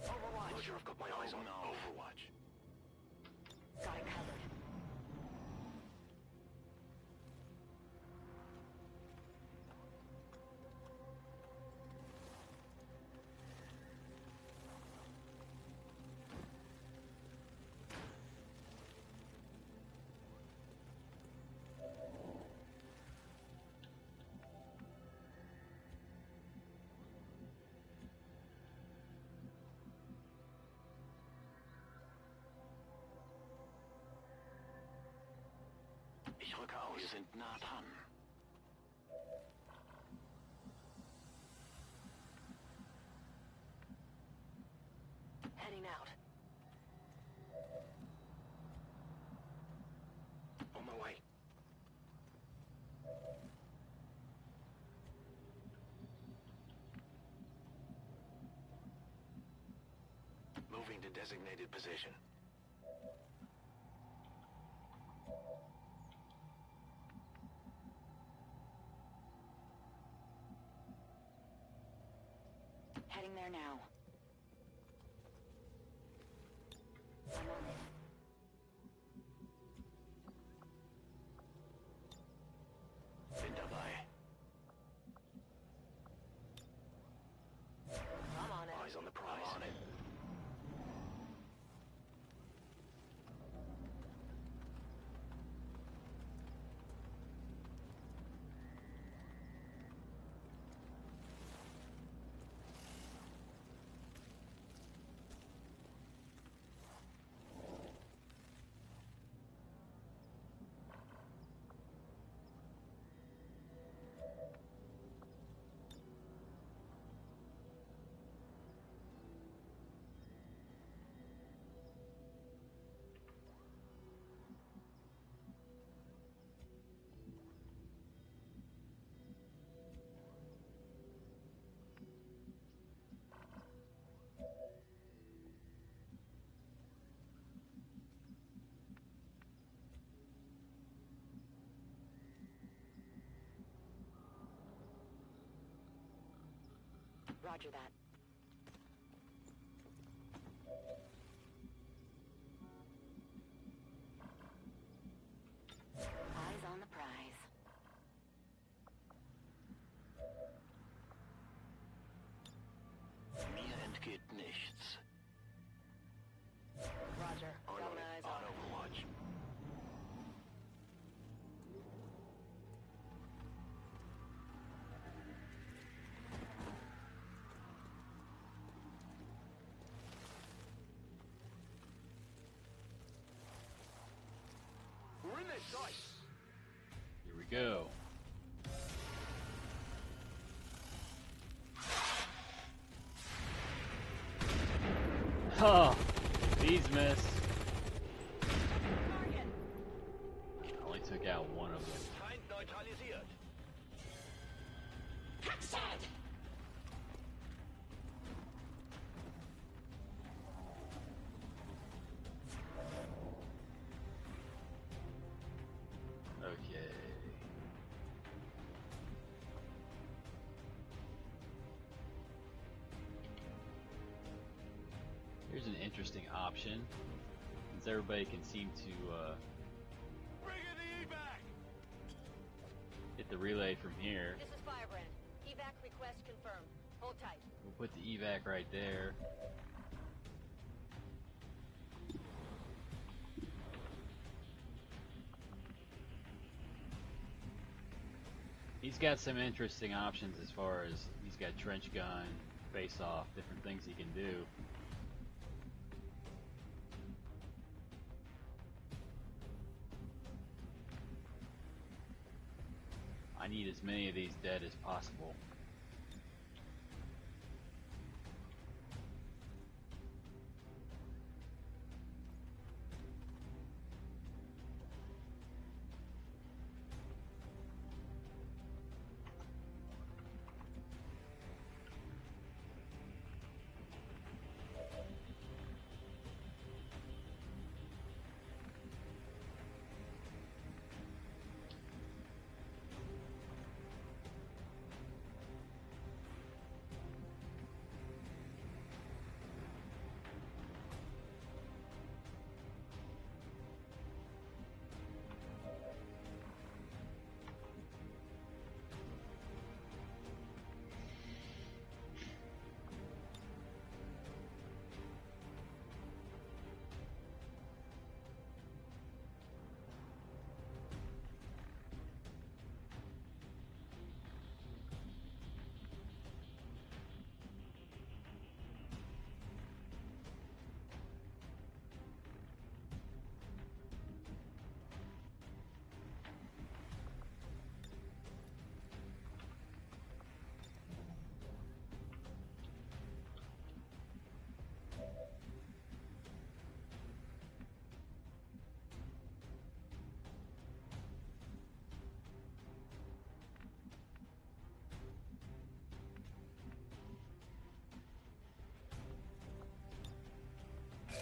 Overwatch. Roger, I've got my eyes on Overwatch. Got it covered. Ich rücke aus. Wir sind nah dran. Heading out. On my way. Moving to designated position. Heading there now. I'm on it. Bin dabei. I'm on it. Eyes on the prize. I'm on it. Roger that. Eyes on the prize. Mir entgeht nichts. Roger. Got my eyes On on it. Overwatch. We're in their sight. Here we go. Oh, these miss. Target. I only took out one of them. Feind neutralisiert. Okay. Here's an interesting option, since everybody can seem to Bring in the evac. hit the relay from here. This is Firebrand. Evac request confirmed. Hold tight. We'll put the evac right there. He's got some interesting options as far as he's got trench gun, face off, different things he can do. I need as many of these dead as possible.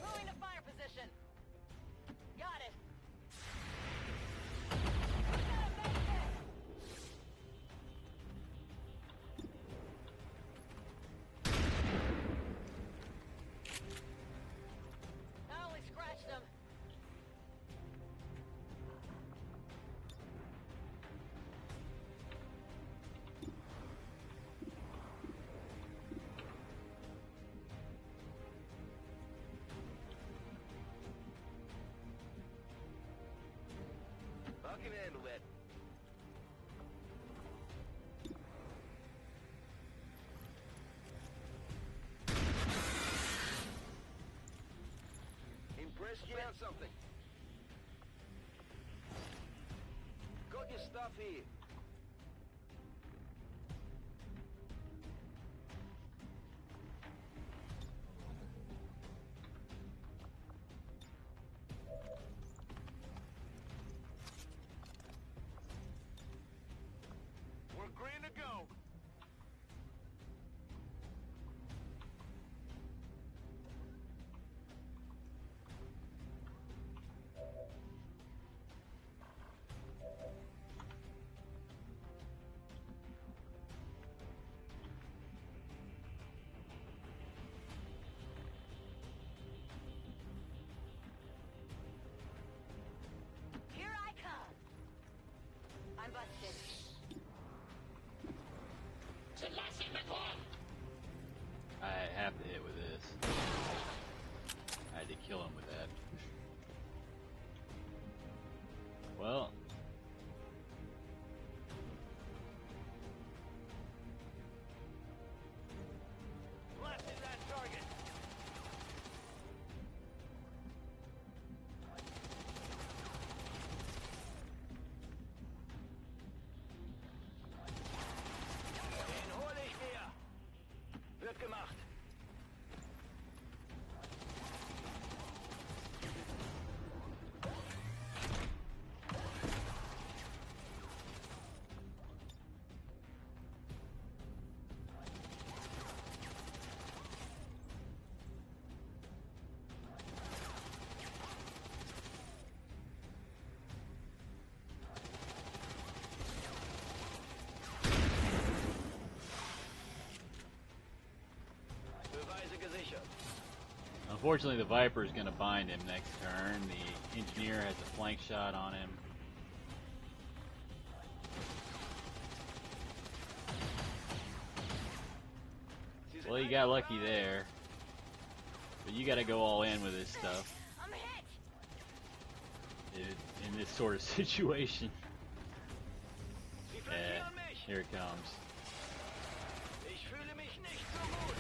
Moving to fire position. Got it. I only scratched them. I can handle that. Impressed yet? Found something. Got your stuff here. We're green to go. kill him with that. Well. Blasting that target. Den hole ich mir. Wird gemacht. Beweise gesichert. Unfortunately, the Viper is going to bind him next turn. The Engineer has a flank shot on him. Well, you got lucky there. But you got to go all in with this stuff I'm hit. in this sort of situation. Sie Yeah, flankieren mich. here it comes. Ich fühle mich nicht so gut.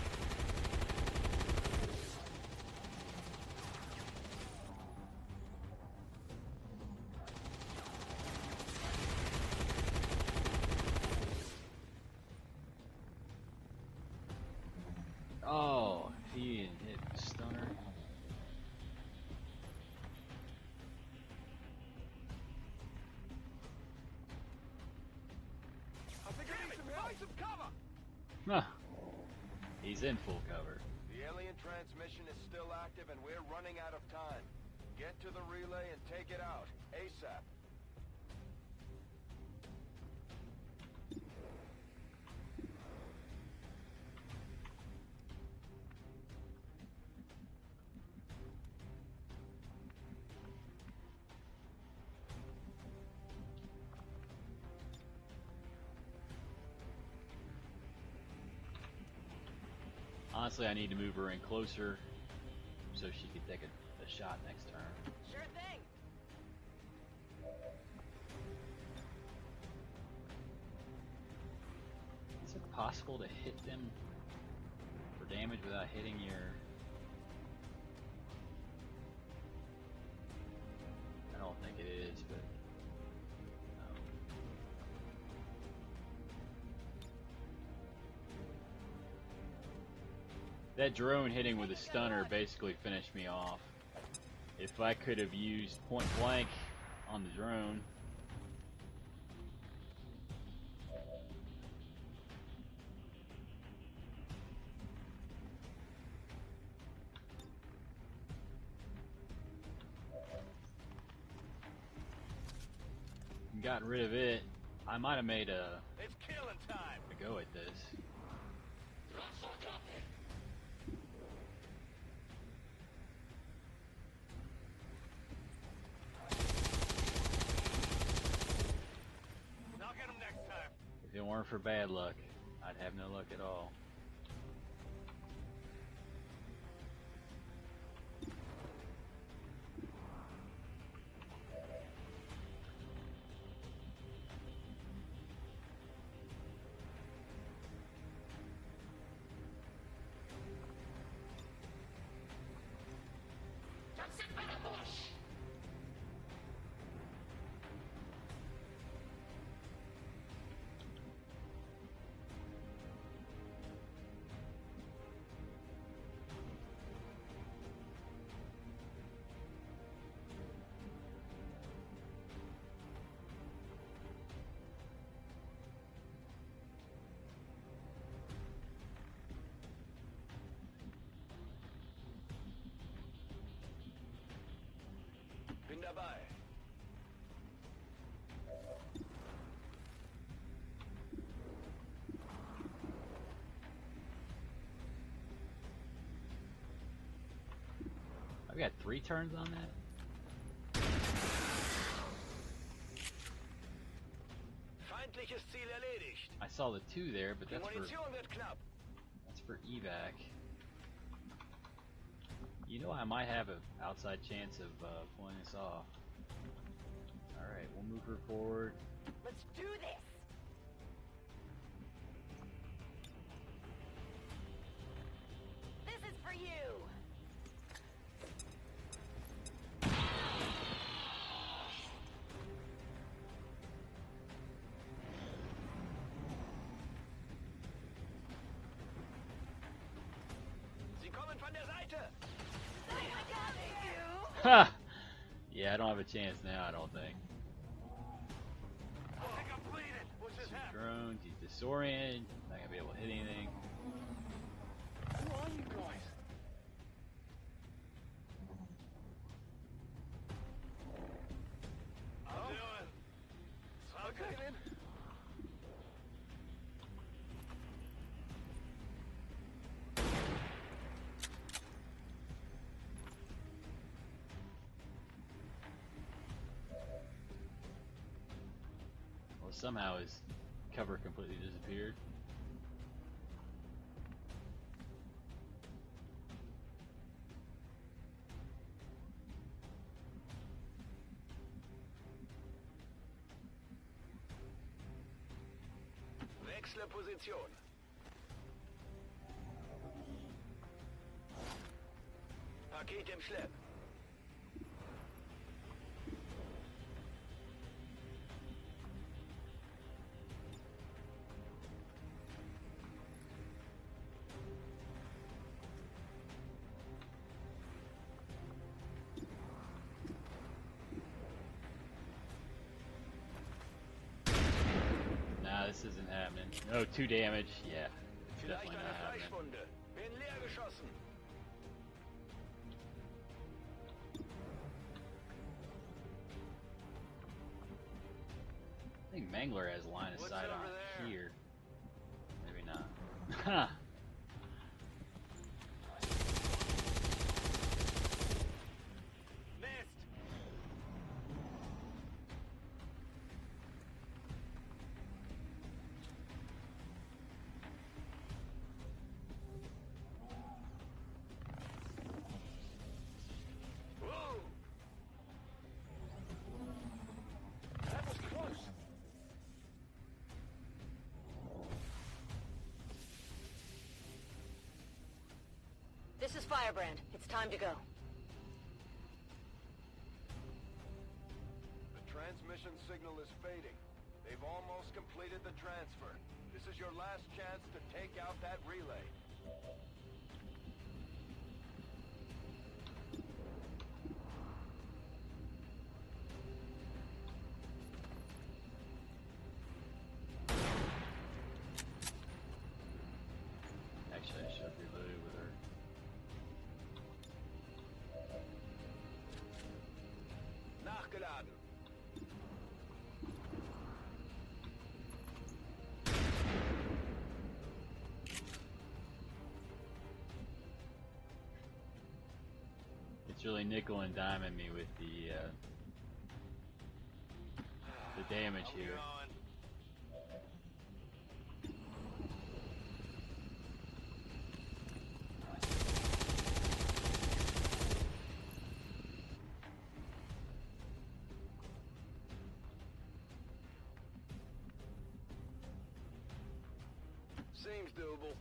Oh, he didn't hit the stunner. I think I need some cover. Huh. He's in full cover. The alien transmission is still active and we're running out of time. Get to the relay and take it out, ASAP. Honestly, I need to move her in closer so she can take a shot next turn. Sure thing. Is it possible to hit them for damage without hitting your... I don't think it is, but... That drone hitting with a stunner basically finished me off. If I could have used point blank on the drone. And gotten rid of it, I might have made a It's killing time. go at this. I'll get him next time. If it weren't for bad luck, I'd have no luck at all. Bin dabei. I've got 3 turns on that. Feindliches Ziel erledigt. I saw the 2 there, but Die that's Munition wird knapp. for evac. You know, I might have an outside chance of pulling this off. Alright, we'll move her forward. Let's do this! This is for you! Sie kommen von der Seite! Ha! Yeah, I don't have a chance now, I don't think. Completed! What's this happen? Drones, he's disoriented, not gonna be able to hit anything. Who are you guys? I'm doing. Okay then. Well, somehow his cover completely disappeared. Wechsle Position. Paket im Schlepp. Nah, this isn't happening. Oh, 2 damage. Yeah, Vielleicht definitely eine not happening. Fleischwunde. Bin leer geschossen. I think Mangler has line of What's sight over on there? here. Maybe not. Ha! Mist! Whoa! That was close. This is Firebrand. It's time to go. The transmission signal is fading. They've almost completed the transfer. This is your last chance to take out that relay. Actually, I should have reloaded with her. Nachgeladen. It's really nickel and diming me with the damage How we here. going? Seems doable.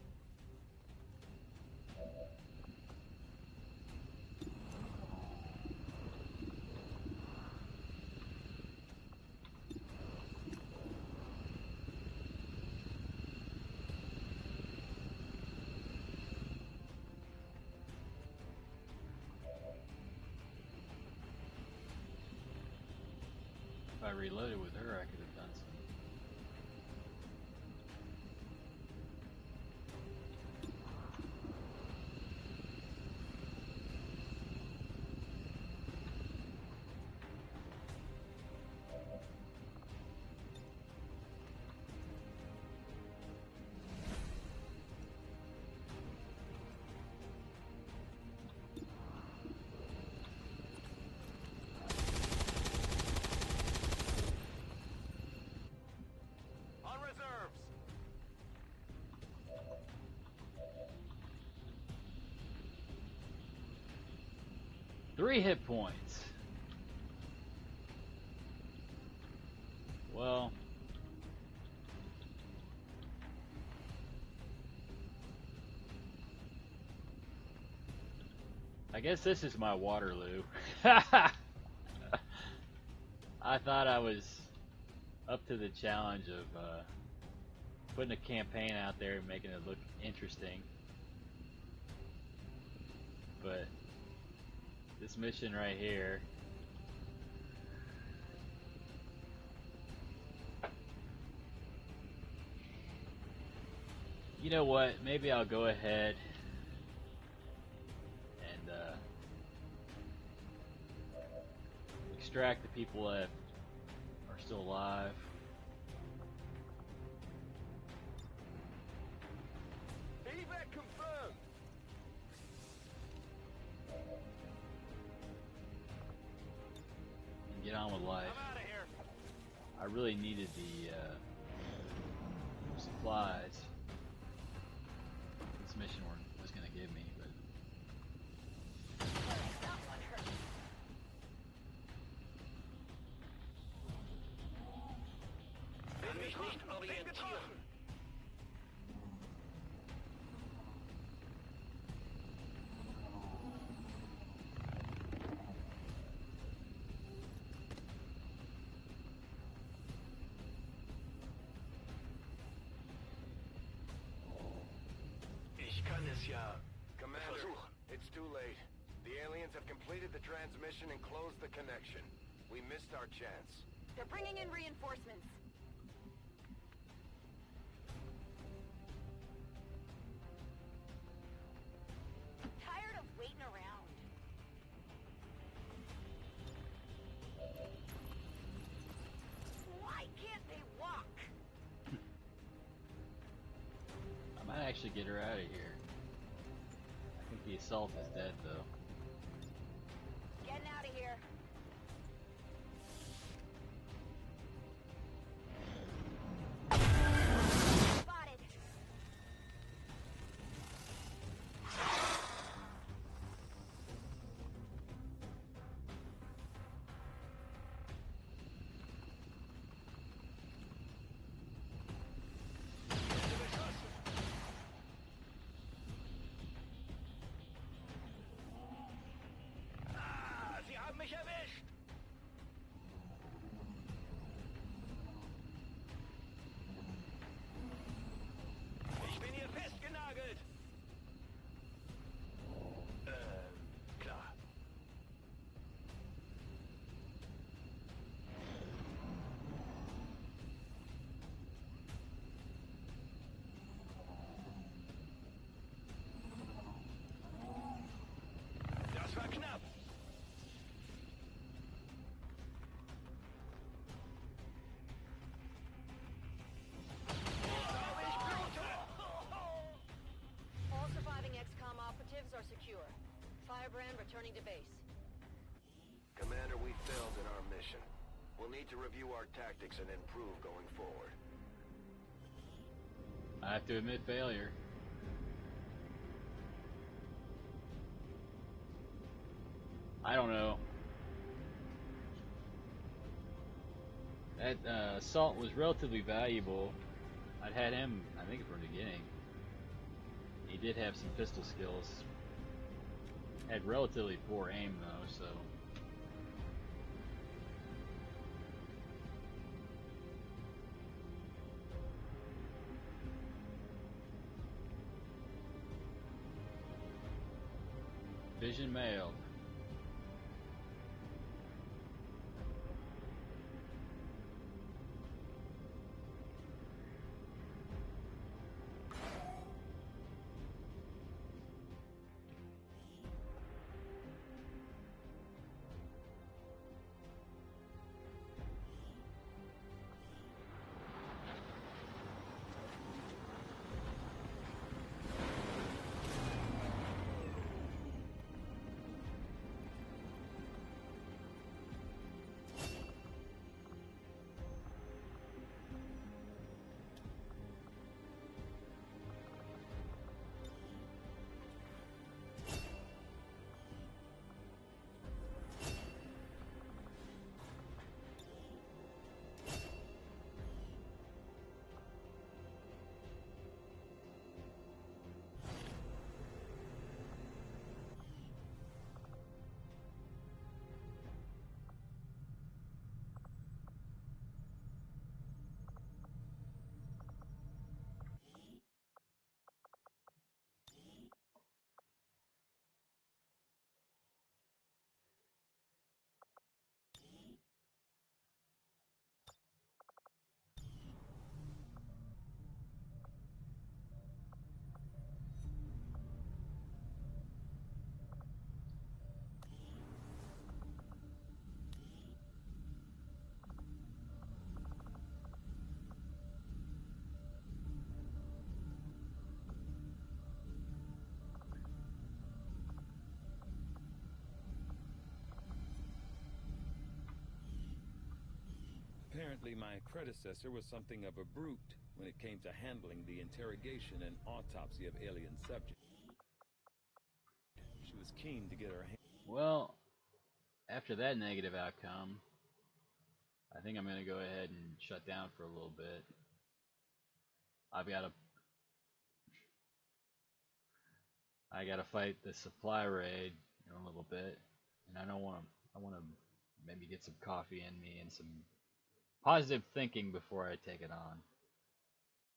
If I reloaded with her, I could have done some. 3 hit points. Well, I guess this is my Waterloo. I thought I was up to the challenge of putting a campaign out there and making it look interesting. But this mission right here, you know what, maybe I'll go ahead and extract the people that are still alive. Evac confirmed. And get on with life. I'm out of here. I really needed the supplies this mission was going to give me, but Kann mich nicht orientieren. Ich kann es ja Commander, versuchen. it's too late. The aliens have completed the transmission and closed the connection. We missed our chance. They're bringing in reinforcements. Tired of waiting around. Why can't they walk? I might actually get her out of here. I think the assault is dead though. Getting out of here. Spotted. Ah, Sie haben mich erwischt. Ich bin hier festgenagelt. Klar. Das war knapp. All surviving XCOM operatives are secure. Firebrand returning to base. Commander, we failed in our mission. We'll need to review our tactics and improve going forward. I have to admit failure. I don't know. That assault was relatively valuable. I'd had him, I think, from the beginning. He did have some pistol skills. Had relatively poor aim though, so. Vision mailed. Apparently my predecessor was something of a brute when it came to handling the interrogation and autopsy of alien subjects. She was keen to get her hands. Well, after that negative outcome, I think I'm going to go ahead and shut down for a little bit. I gotta fight the supply raid in a little bit, and I want to maybe get some coffee in me and some positive thinking before I take it on.